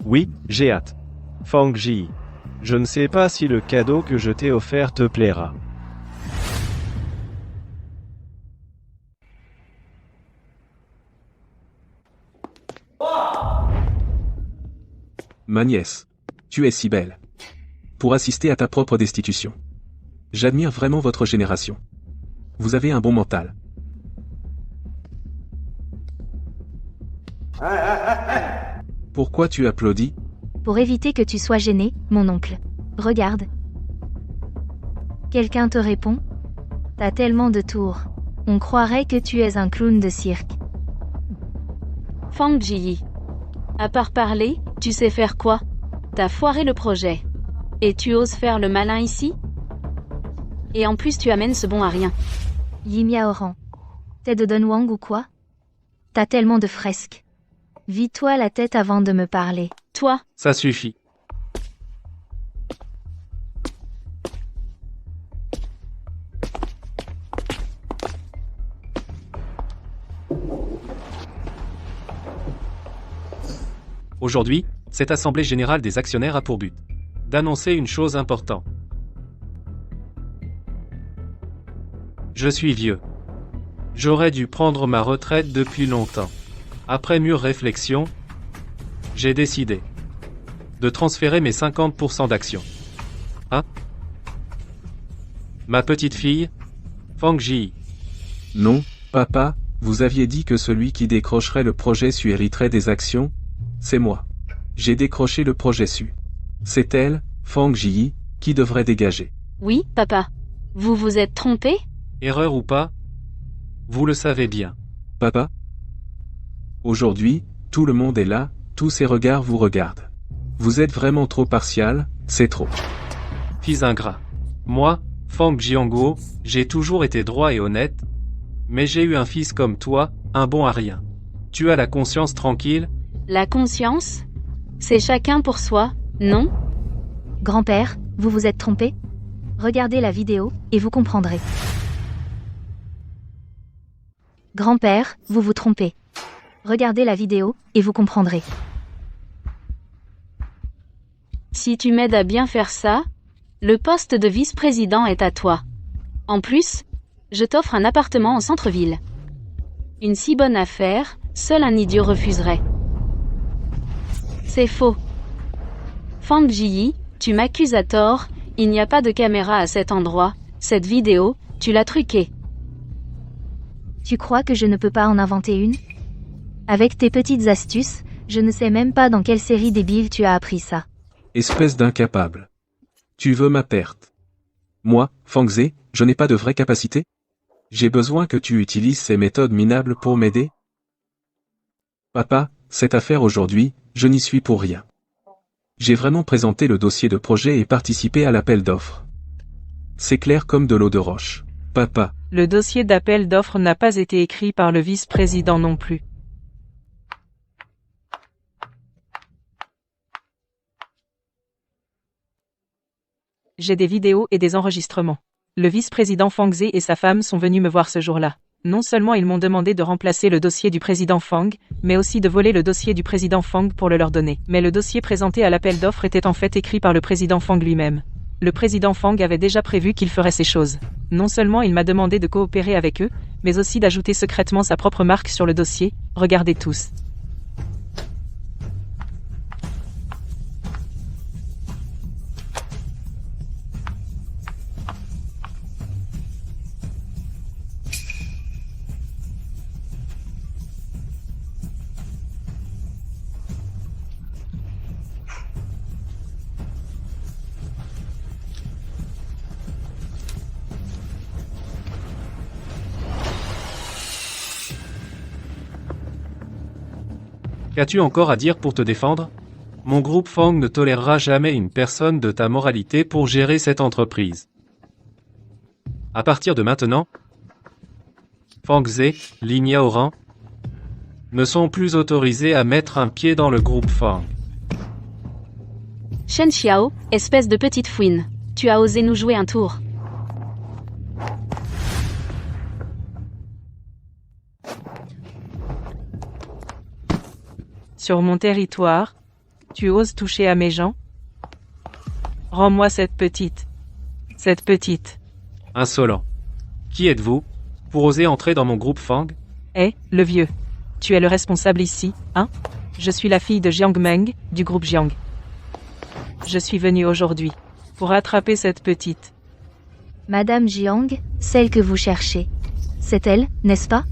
Oui, j'ai hâte. Fang Ji. Je ne sais pas si le cadeau que je t'ai offert te plaira. Ma nièce. Tu es si belle. Pour assister à ta propre destitution. J'admire vraiment votre génération. Vous avez un bon mental. Pourquoi tu applaudis? Pour éviter que tu sois gêné, mon oncle. Regarde. Quelqu'un te répond? T'as tellement de tours. On croirait que tu es un clown de cirque. Fang Ji. À part parler, tu sais faire quoi? T'as foiré le projet. Et tu oses faire le malin ici? Et en plus tu amènes ce bon à rien. Yimia Oran. T'es de Dunwang ou quoi? T'as tellement de fresques. Vide-toi la tête avant de me parler. Toi, Ça suffit. Aujourd'hui, cette assemblée générale des actionnaires a pour but d'annoncer une chose importante. Je suis vieux. J'aurais dû prendre ma retraite depuis longtemps. Après mûre réflexion, j'ai décidé de transférer mes 50% d'actions. Hein? Ma petite fille, Fang Ji. Non, papa, vous aviez dit que celui qui décrocherait le projet SU hériterait des actions? C'est moi. J'ai décroché le projet SU. C'est elle, Fang Ji, qui devrait dégager. oui, papa. Vous vous êtes trompé? Erreur ou pas? Vous le savez bien. Papa? Aujourd'hui, tout le monde est là, tous ces regards vous regardent. Vous êtes vraiment trop partial, c'est trop. Fils ingrat. Moi, Fang Jianguo, j'ai toujours été droit et honnête, mais j'ai eu un fils comme toi, un bon à rien. Tu as la conscience tranquille? La conscience? C'est chacun pour soi, non? Grand-père, vous vous êtes trompé? Regardez la vidéo, et vous comprendrez. Grand-père, vous vous trompez. Regardez la vidéo, et vous comprendrez. Si tu m'aides à bien faire ça, le poste de vice-président est à toi. En plus, je t'offre un appartement en centre-ville. Une si bonne affaire, seul un idiot refuserait. C'est faux. Fang Jiyi, tu m'accuses à tort, il n'y a pas de caméra à cet endroit, cette vidéo, tu l'as truquée. Tu crois que je ne peux pas en inventer une? Avec tes petites astuces, je ne sais même pas dans quelle série débile tu as appris ça. Espèce d'incapable. Tu veux ma perte. Moi, Fang Ze, je n'ai pas de vraie capacité? J'ai besoin que tu utilises ces méthodes minables pour m'aider? Papa, cette affaire aujourd'hui, je n'y suis pour rien. J'ai vraiment présenté le dossier de projet et participé à l'appel d'offres. C'est clair comme de l'eau de roche. Papa. Le dossier d'appel d'offres n'a pas été écrit par le vice-président non plus. J'ai des vidéos et des enregistrements. Le vice-président Fang Ze et sa femme sont venus me voir ce jour-là. Non seulement ils m'ont demandé de remplacer le dossier du président Fang, mais aussi de voler le dossier du président Fang pour le leur donner. Mais le dossier présenté à l'appel d'offres était en fait écrit par le président Fang lui-même. Le président Fang avait déjà prévu qu'il ferait ces choses. Non seulement il m'a demandé de coopérer avec eux, mais aussi d'ajouter secrètement sa propre marque sur le dossier. Regardez tous. Qu'as-tu encore à dire pour te défendre? Mon groupe Fang ne tolérera jamais une personne de ta moralité pour gérer cette entreprise. À partir de maintenant, Fang Ze, Lin Yaoran, ne sont plus autorisés à mettre un pied dans le groupe Fang. Shen Xiao, espèce de petite fouine, tu as osé nous jouer un tour. Sur mon territoire, tu oses toucher à mes gens? Rends-moi cette petite. Cette petite. Insolent. Qui êtes-vous, pour oser entrer dans mon groupe Fang? Eh, le vieux. Tu es le responsable ici, hein? Je suis la fille de Jiang Meng, du groupe Jiang. Je suis venue aujourd'hui, pour attraper cette petite. Madame Jiang, celle que vous cherchez. C'est elle, n'est-ce pas?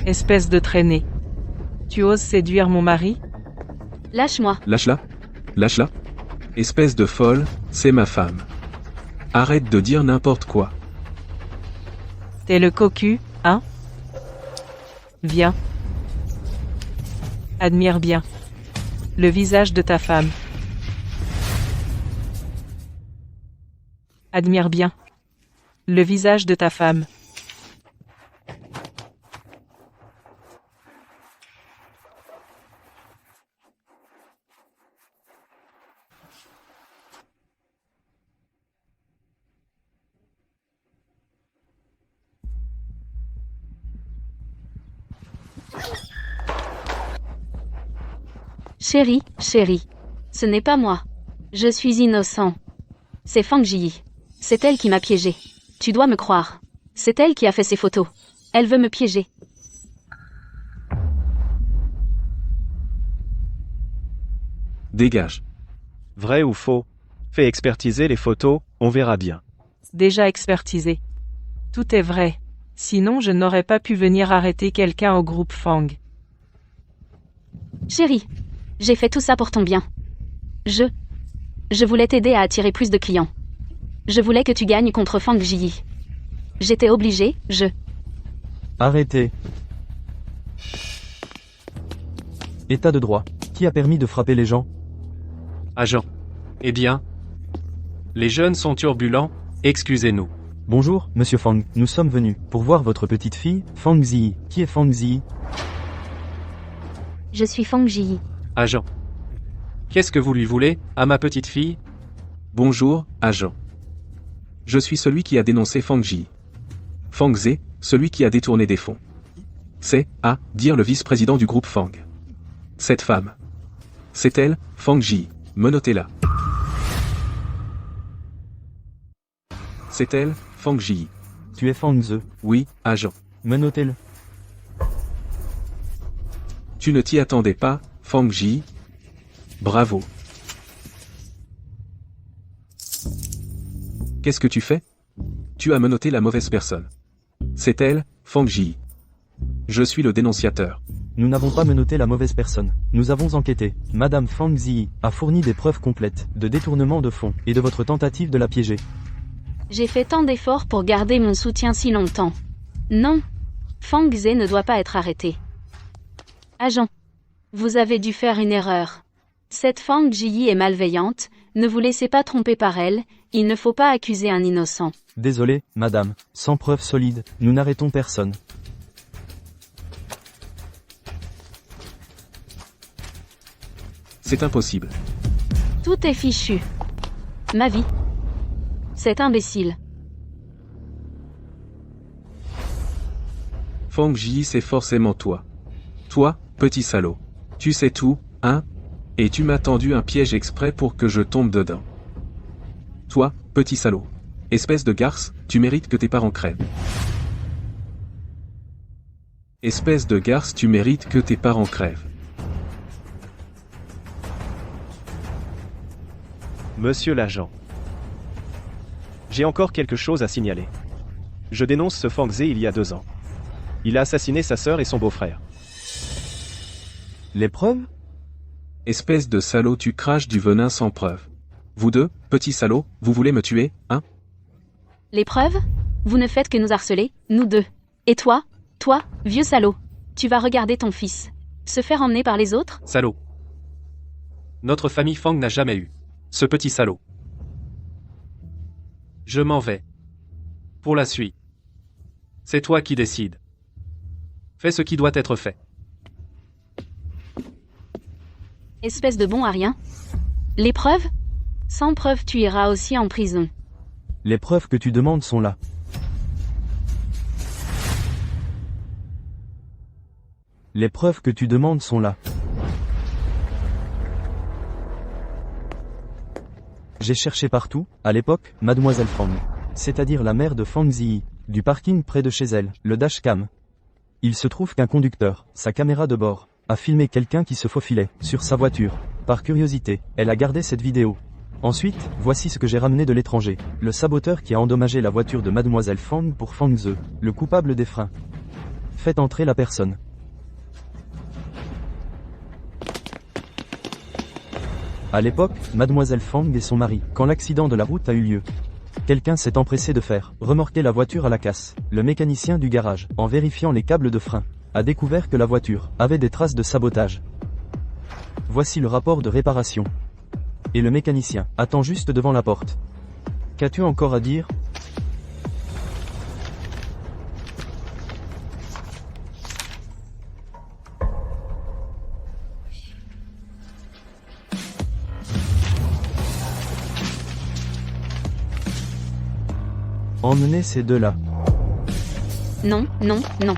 Espèce de traînée. Tu oses séduire mon mari? Lâche-moi. Lâche-la. Lâche-la. Espèce de folle, c'est ma femme. Arrête de dire n'importe quoi. T'es le cocu, hein? Viens. Admire bien le visage de ta femme. Admire bien le visage de ta femme. Chérie, chérie. Ce n'est pas moi. Je suis innocent. C'est Fang Jiyi. C'est elle qui m'a piégé. Tu dois me croire. C'est elle qui a fait ces photos. Elle veut me piéger. Dégage. Vrai ou faux? Fais expertiser les photos, on verra bien. Déjà expertisé. Tout est vrai. Sinon je n'aurais pas pu venir arrêter quelqu'un au groupe Fang. Chérie, j'ai fait tout ça pour ton bien. Je voulais t'aider à attirer plus de clients. Je voulais que tu gagnes contre Fang Jiyi. J'étais obligée, Arrêtez. État de droit. Qui a permis de frapper les gens? Agent. Eh bien. Les jeunes sont turbulents, excusez-nous. Bonjour, monsieur Fang. Nous sommes venus pour voir votre petite fille, Fang Ziyi. Qui est Fang Ziyi? Je suis Fang Ji. Agent. Qu'est-ce que vous lui voulez, à ma petite fille? Bonjour, agent. Je suis celui qui a dénoncé Fang Ji. Fang Ze, celui qui a détourné des fonds. C'est, à dire le vice-président du groupe Fang. Cette femme. C'est elle, Fang Ji. Menotez-la. C'est elle, Fang Ji. Tu es Fang Ze. Oui, agent. Menotez-le. Tu ne t'y attendais pas, Fang Ji. Bravo. Qu'est-ce que tu fais? Tu as menotté la mauvaise personne. C'est elle, Fang Ji. Je suis le dénonciateur. Nous n'avons pas menotté la mauvaise personne. Nous avons enquêté. Madame Fang Ziyi a fourni des preuves complètes de détournement de fonds et de votre tentative de la piéger. J'ai fait tant d'efforts pour garder mon soutien si longtemps. Non. Fang Ze ne doit pas être arrêté. Agent. Vous avez dû faire une erreur. Cette Fang Ji est malveillante, ne vous laissez pas tromper par elle, il ne faut pas accuser un innocent. Désolé, madame. Sans preuves solides, nous n'arrêtons personne. C'est impossible. Tout est fichu. Ma vie. C'est imbécile. Fang Ji, c'est forcément toi. Toi, petit salaud. Tu sais tout, hein? Et tu m'as tendu un piège exprès pour que je tombe dedans. Toi, petit salaud. Espèce de garce, tu mérites que tes parents crèvent. Espèce de garce, tu mérites que tes parents crèvent. Monsieur l'agent. J'ai encore quelque chose à signaler. Je dénonce ce Fang Ze il y a 2 ans. Il a assassiné sa sœur et son beau-frère. Les preuves? Espèce de salaud, tu craches du venin sans preuve. Vous deux, petits salauds, vous voulez me tuer, hein? Les preuves? Vous ne faites que nous harceler, nous deux. Et toi, vieux salaud, tu vas regarder ton fils se faire emmener par les autres? Salaud. Notre famille Fang n'a jamais eu ce petit salaud. Je m'en vais. Pour la suite. C'est toi qui décides. Fais ce qui doit être fait. Espèce de bon à rien. Les preuves? Sans preuve tu iras aussi en prison. Les preuves que tu demandes sont là. Les preuves que tu demandes sont là. J'ai cherché partout, à l'époque, Mademoiselle Fang. C'est-à-dire la mère de Fang Ziyi, du parking près de chez elle, le dashcam. Il se trouve qu'un conducteur, sa caméra de bord, a filmé quelqu'un qui se faufilait, sur sa voiture. Par curiosité, elle a gardé cette vidéo. Ensuite, voici ce que j'ai ramené de l'étranger. Le saboteur qui a endommagé la voiture de Mademoiselle Fang pour Fang Ze, le coupable des freins. Faites entrer la personne. À l'époque, Mademoiselle Fang et son mari, quand l'accident de la route a eu lieu. Quelqu'un s'est empressé de faire remorquer la voiture à la casse. Le mécanicien du garage, en vérifiant les câbles de frein, a découvert que la voiture avait des traces de sabotage. Voici le rapport de réparation. Et le mécanicien attend juste devant la porte. Qu'as-tu encore à dire ? Emmenez ces deux-là. Non, non, non.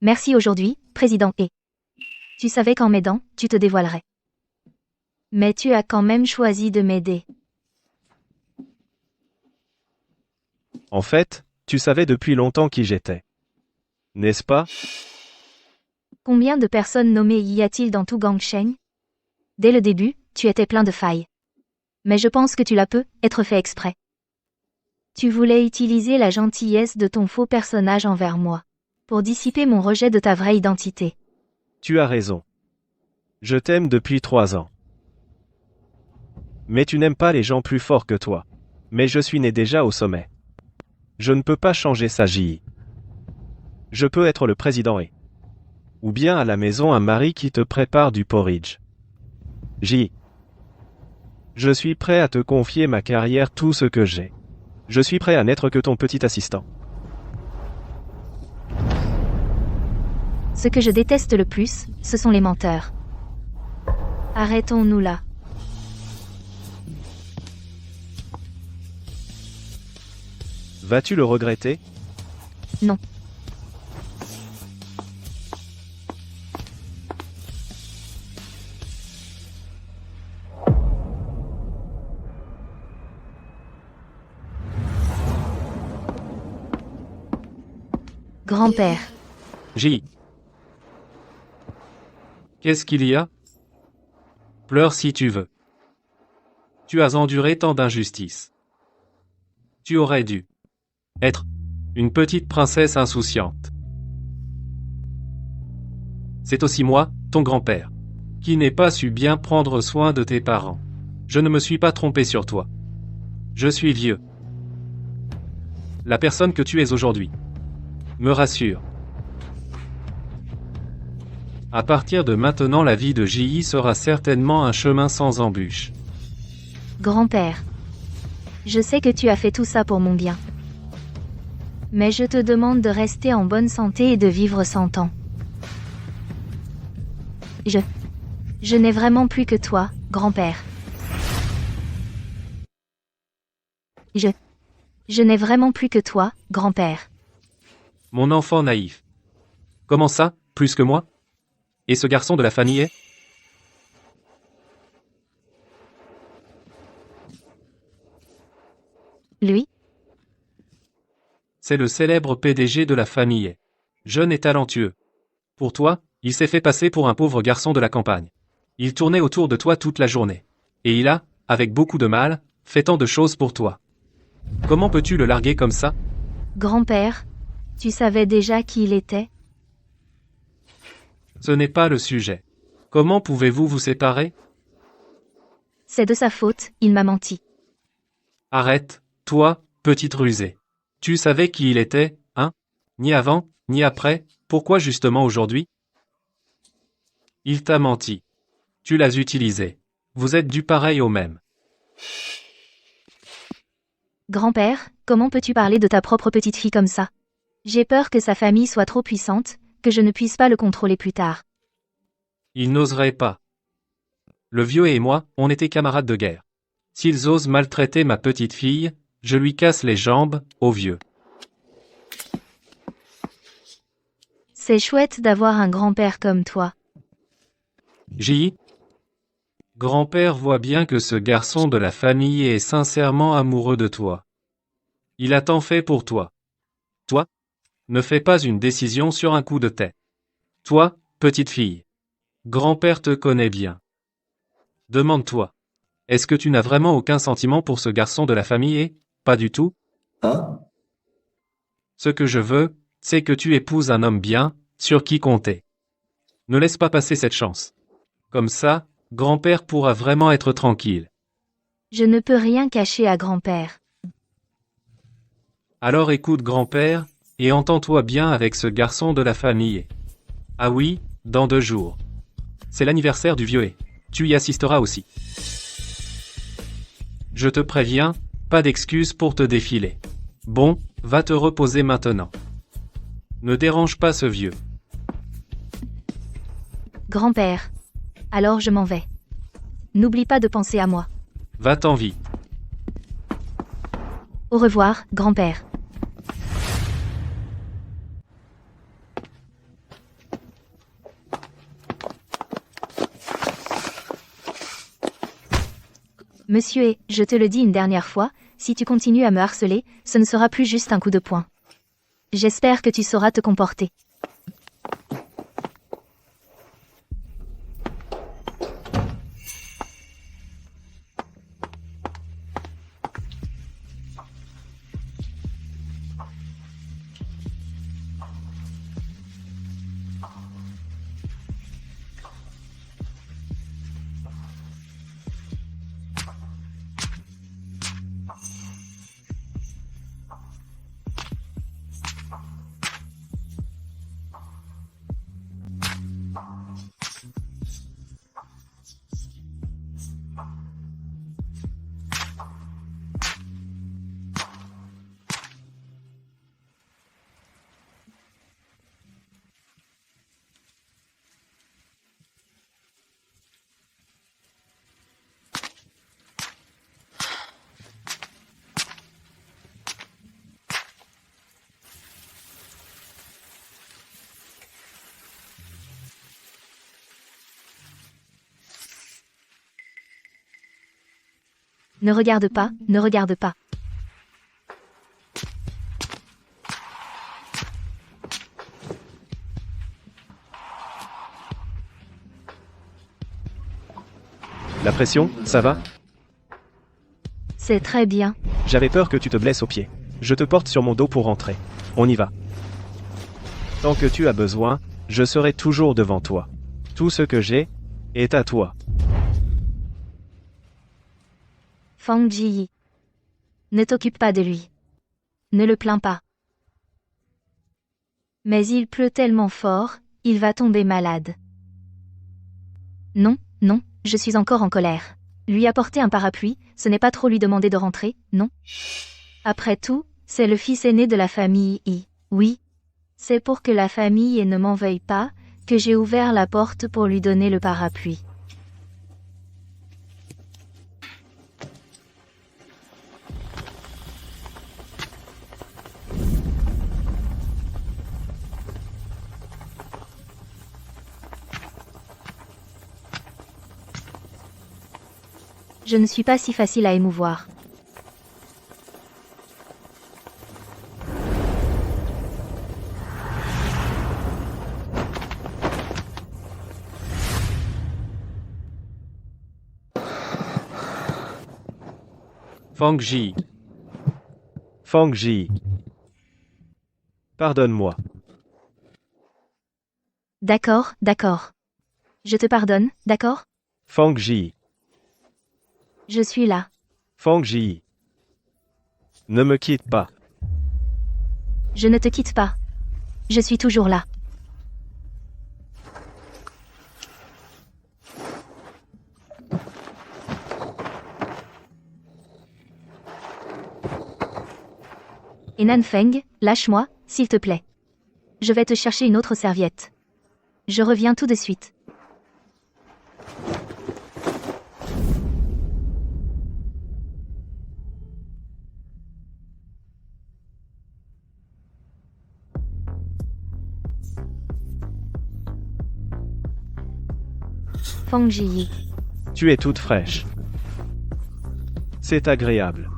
Merci aujourd'hui, président et. Tu savais qu'en m'aidant, tu te dévoilerais. Mais tu as quand même choisi de m'aider. En fait, tu savais depuis longtemps qui j'étais. N'est-ce pas? Combien de personnes nommées y a-t-il dans tout Gangsheng? Dès le début, tu étais plein de failles. Mais je pense que tu l'as peu être fait exprès. Tu voulais utiliser la gentillesse de ton faux personnage envers moi. Pour dissiper mon rejet de ta vraie identité. Tu as raison. Je t'aime depuis 3 ans. Mais tu n'aimes pas les gens plus forts que toi. Mais je suis né déjà au sommet. Je ne peux pas changer ça, J.I. Je peux être le président et... Ou bien à la maison un mari qui te prépare du porridge. J.I. Je suis prêt à te confier ma carrière, tout ce que j'ai. Je suis prêt à n'être que ton petit assistant. Ce que je déteste le plus, ce sont les menteurs. Arrêtons-nous là. Vas-tu le regretter? Non. Grand-père, J. Qu'est-ce qu'il y a? Pleure si tu veux. Tu as enduré tant d'injustices. Tu aurais dû être une petite princesse insouciante. C'est aussi moi, ton grand-père, qui n'ai pas su bien prendre soin de tes parents. Je ne me suis pas trompé sur toi. Je suis vieux. La personne que tu es aujourd'hui me rassure. À partir de maintenant, la vie de J.I. sera certainement un chemin sans embûches. grand-père. Je sais que tu as fait tout ça pour mon bien. Mais je te demande de rester en bonne santé et de vivre 100 ans. Je n'ai vraiment plus que toi, grand-père. Je n'ai vraiment plus que toi, grand-père. Mon enfant naïf. Comment ça, plus que moi? Et ce garçon de la famille est? Lui? C'est le célèbre PDG de la famille. Jeune et talentueux. Pour toi, il s'est fait passer pour un pauvre garçon de la campagne. Il tournait autour de toi toute la journée. Et il a, avec beaucoup de mal, fait tant de choses pour toi. Comment peux-tu le larguer comme ça? Grand-père, tu savais déjà qui il était? Ce n'est pas le sujet. Comment pouvez-vous vous séparer? C'est de sa faute, il m'a menti. Arrête, toi, petite rusée. Tu savais qui il était, hein? Ni avant, ni après, pourquoi justement aujourd'hui? Il t'a menti. Tu l'as utilisé. Vous êtes du pareil au même. Grand-père, comment peux-tu parler de ta propre petite fille comme ça? J'ai peur que sa famille soit trop puissante, que je ne puisse pas le contrôler plus tard. Il n'oserait pas. Le vieux et moi, on était camarades de guerre. S'ils osent maltraiter ma petite fille, je lui casse les jambes, au vieux. C'est chouette d'avoir un grand-père comme toi. J. Grand-père voit bien que ce garçon de la famille est sincèrement amoureux de toi. Il a tant fait pour toi. Toi, ne fais pas une décision sur un coup de tête. Toi, petite fille. Grand-père te connaît bien. Demande-toi. Est-ce que tu n'as vraiment aucun sentiment pour ce garçon de la famille et, pas du tout? Hein? Ce que je veux, c'est que tu épouses un homme bien, sur qui compter. Ne laisse pas passer cette chance. Comme ça, grand-père pourra vraiment être tranquille. Je ne peux rien cacher à grand-père. Alors écoute grand-père, et entends-toi bien avec ce garçon de la famille. Ah oui, dans 2 jours. C'est l'anniversaire du vieux et tu y assisteras aussi. Je te préviens, pas d'excuses pour te défiler. Bon, va te reposer maintenant. Ne dérange pas ce vieux. Grand-père. Alors je m'en vais. N'oublie pas de penser à moi. Va-t'en vite. Au revoir, grand-père. Monsieur et, je te le dis une dernière fois, si tu continues à me harceler, ce ne sera plus juste un coup de poing. J'espère que tu sauras te comporter. Ne regarde pas, ne regarde pas. La pression, ça va? C'est très bien. J'avais peur que tu te blesses au pied. Je te porte sur mon dos pour rentrer. On y va. Tant que tu as besoin, je serai toujours devant toi. Tout ce que j'ai est à toi. Fang Ji. Ne t'occupe pas de lui. Ne le plains pas. Mais il pleut tellement fort, il va tomber malade. Non, non, je suis encore en colère. Lui apporter un parapluie, ce n'est pas trop lui demander de rentrer, non? Après tout, c'est le fils aîné de la famille I. Oui. C'est pour que la famille ne m'en veuille pas, que j'ai ouvert la porte pour lui donner le parapluie. Je ne suis pas si facile à émouvoir. Fang Ji, Fang Ji. Pardonne-moi. D'accord, d'accord. Je te pardonne, d'accord? Fang Ji. Je suis là. Fang Ji. Ne me quitte pas. Je ne te quitte pas. Je suis toujours là. Et Nanfeng, lâche-moi, s'il te plaît. Je vais te chercher une autre serviette. Je reviens tout de suite. Fang Ji. Tu es toute fraîche. C'est agréable.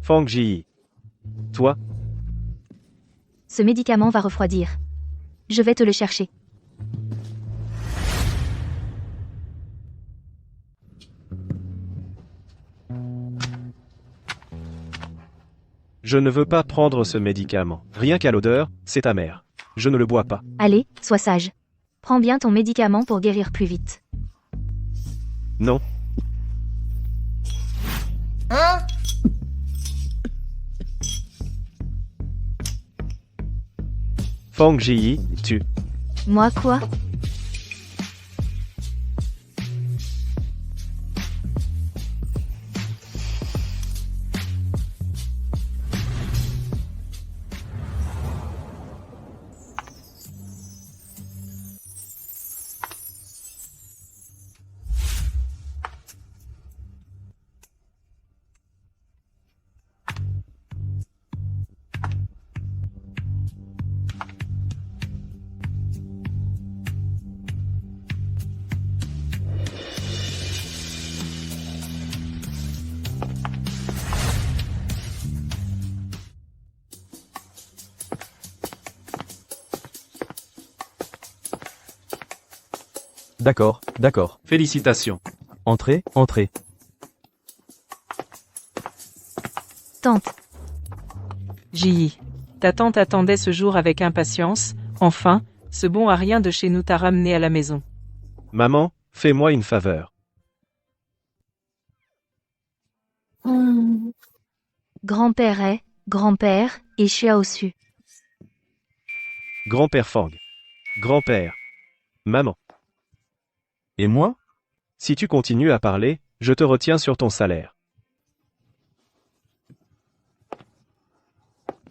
Fang Ji. Toi, Ce médicament va refroidir. Je vais te le chercher. je ne veux pas prendre ce médicament. Rien qu'à l'odeur, c'est amer. Je ne le bois pas. Allez, sois sage. Prends bien ton médicament pour guérir plus vite. Non. Fang Ji, tu. Moi quoi? D'accord, d'accord. félicitations. Entrez, entrez. Tante. Ji. Ta tante attendait ce jour avec impatience. Enfin, ce bon à rien de chez nous t'a ramené à la maison. Maman, fais-moi une faveur. Grand-père et Xiao Su. Grand-père Fang. Grand-père. Maman. Et moi? Si tu continues à parler, je te retiens sur ton salaire.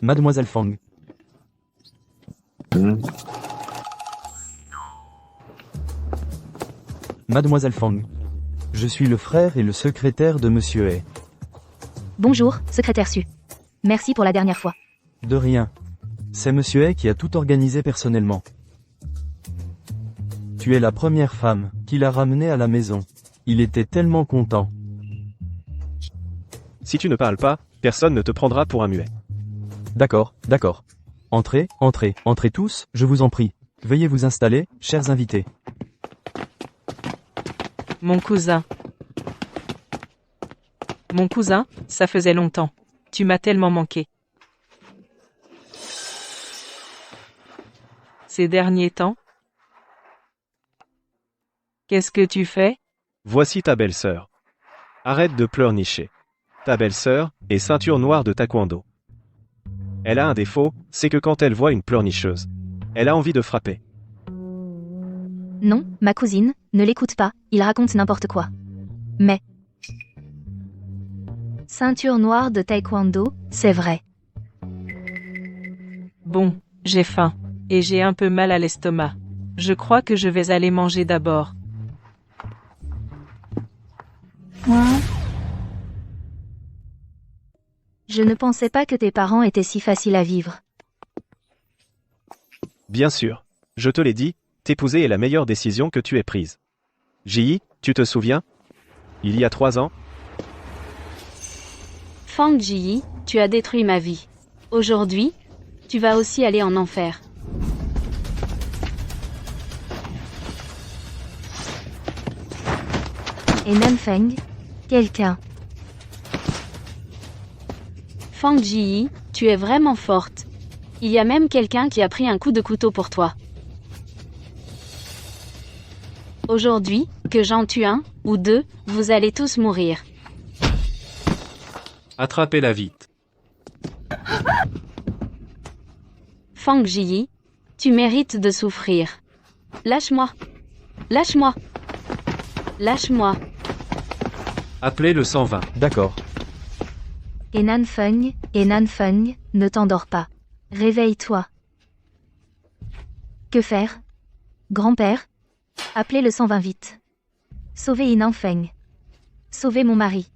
Mademoiselle Fang. Mademoiselle Fang. Je suis le frère et le secrétaire de Monsieur He. Bonjour, secrétaire Su. Merci pour la dernière fois. De rien. C'est Monsieur He qui a tout organisé personnellement. Tu es la première femme qu'il a ramenée à la maison. Il était tellement content. Si tu ne parles pas, personne ne te prendra pour un muet. D'accord, d'accord. Entrez, entrez, entrez tous, je vous en prie. Veuillez vous installer, chers invités. Mon cousin. Mon cousin, ça faisait longtemps. Tu m'as tellement manqué. Ces derniers temps? Qu'est-ce que tu fais? Voici ta belle-sœur. Arrête de pleurnicher. Ta belle-sœur est ceinture noire de taekwondo. Elle a un défaut, c'est que quand elle voit une pleurnicheuse, elle a envie de frapper. Non, ma cousine, ne l'écoute pas, il raconte n'importe quoi. Mais... Ceinture noire de taekwondo, c'est vrai. Bon, j'ai faim. Et j'ai un peu mal à l'estomac. Je crois que je vais aller manger d'abord. Je ne pensais pas que tes parents étaient si faciles à vivre. Bien sûr. Je te l'ai dit, t'épouser est la meilleure décision que tu aies prise. Ji, tu te souviens? Il y a 3 ans? Fang Ji, tu as détruit ma vie. Aujourd'hui, tu vas aussi aller en enfer. Et Nanfeng? Quelqu'un. Fang Ji, tu es vraiment forte. Il y a même quelqu'un qui a pris un coup de couteau pour toi. Aujourd'hui, que j'en tue un, ou 2, vous allez tous mourir. Attrapez-la vite. Fang Ji, tu mérites de souffrir. Lâche-moi. Lâche-moi. Lâche-moi. Appelez le 120. D'accord. Et Nanfeng, ne t'endors pas. Réveille-toi. Que faire? Grand-père? Appelez le 120 vite. Sauvez Nanfeng. Sauvez mon mari.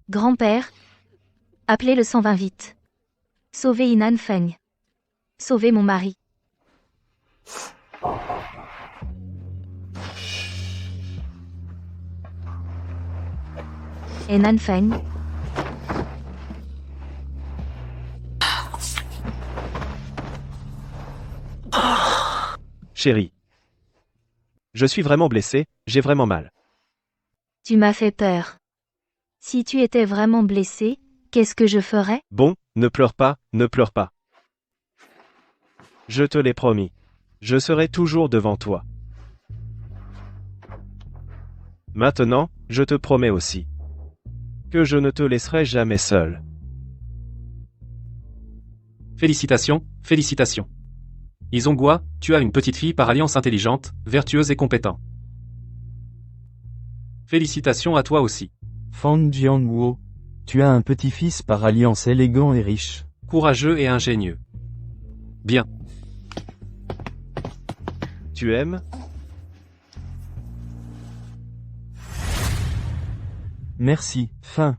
Grand-père? Appelez le 120 vite. Sauvez Nanfeng. Sauvez mon mari. Et Nanfeng? Chérie. Je suis vraiment blessé, j'ai vraiment mal. Tu m'as fait peur. Si tu étais vraiment blessé, qu'est-ce que je ferais? Bon, ne pleure pas, ne pleure pas. Je te l'ai promis. Je serai toujours devant toi. Maintenant, je te promets aussi que je ne te laisserai jamais seul. Félicitations, félicitations. Izongwa, tu as une petite fille par alliance intelligente, vertueuse et compétente. Félicitations à toi aussi. Fang Jianguo. Tu as un petit-fils par alliance élégant et riche. Courageux et ingénieux. Bien. Tu aimes? Merci, fin.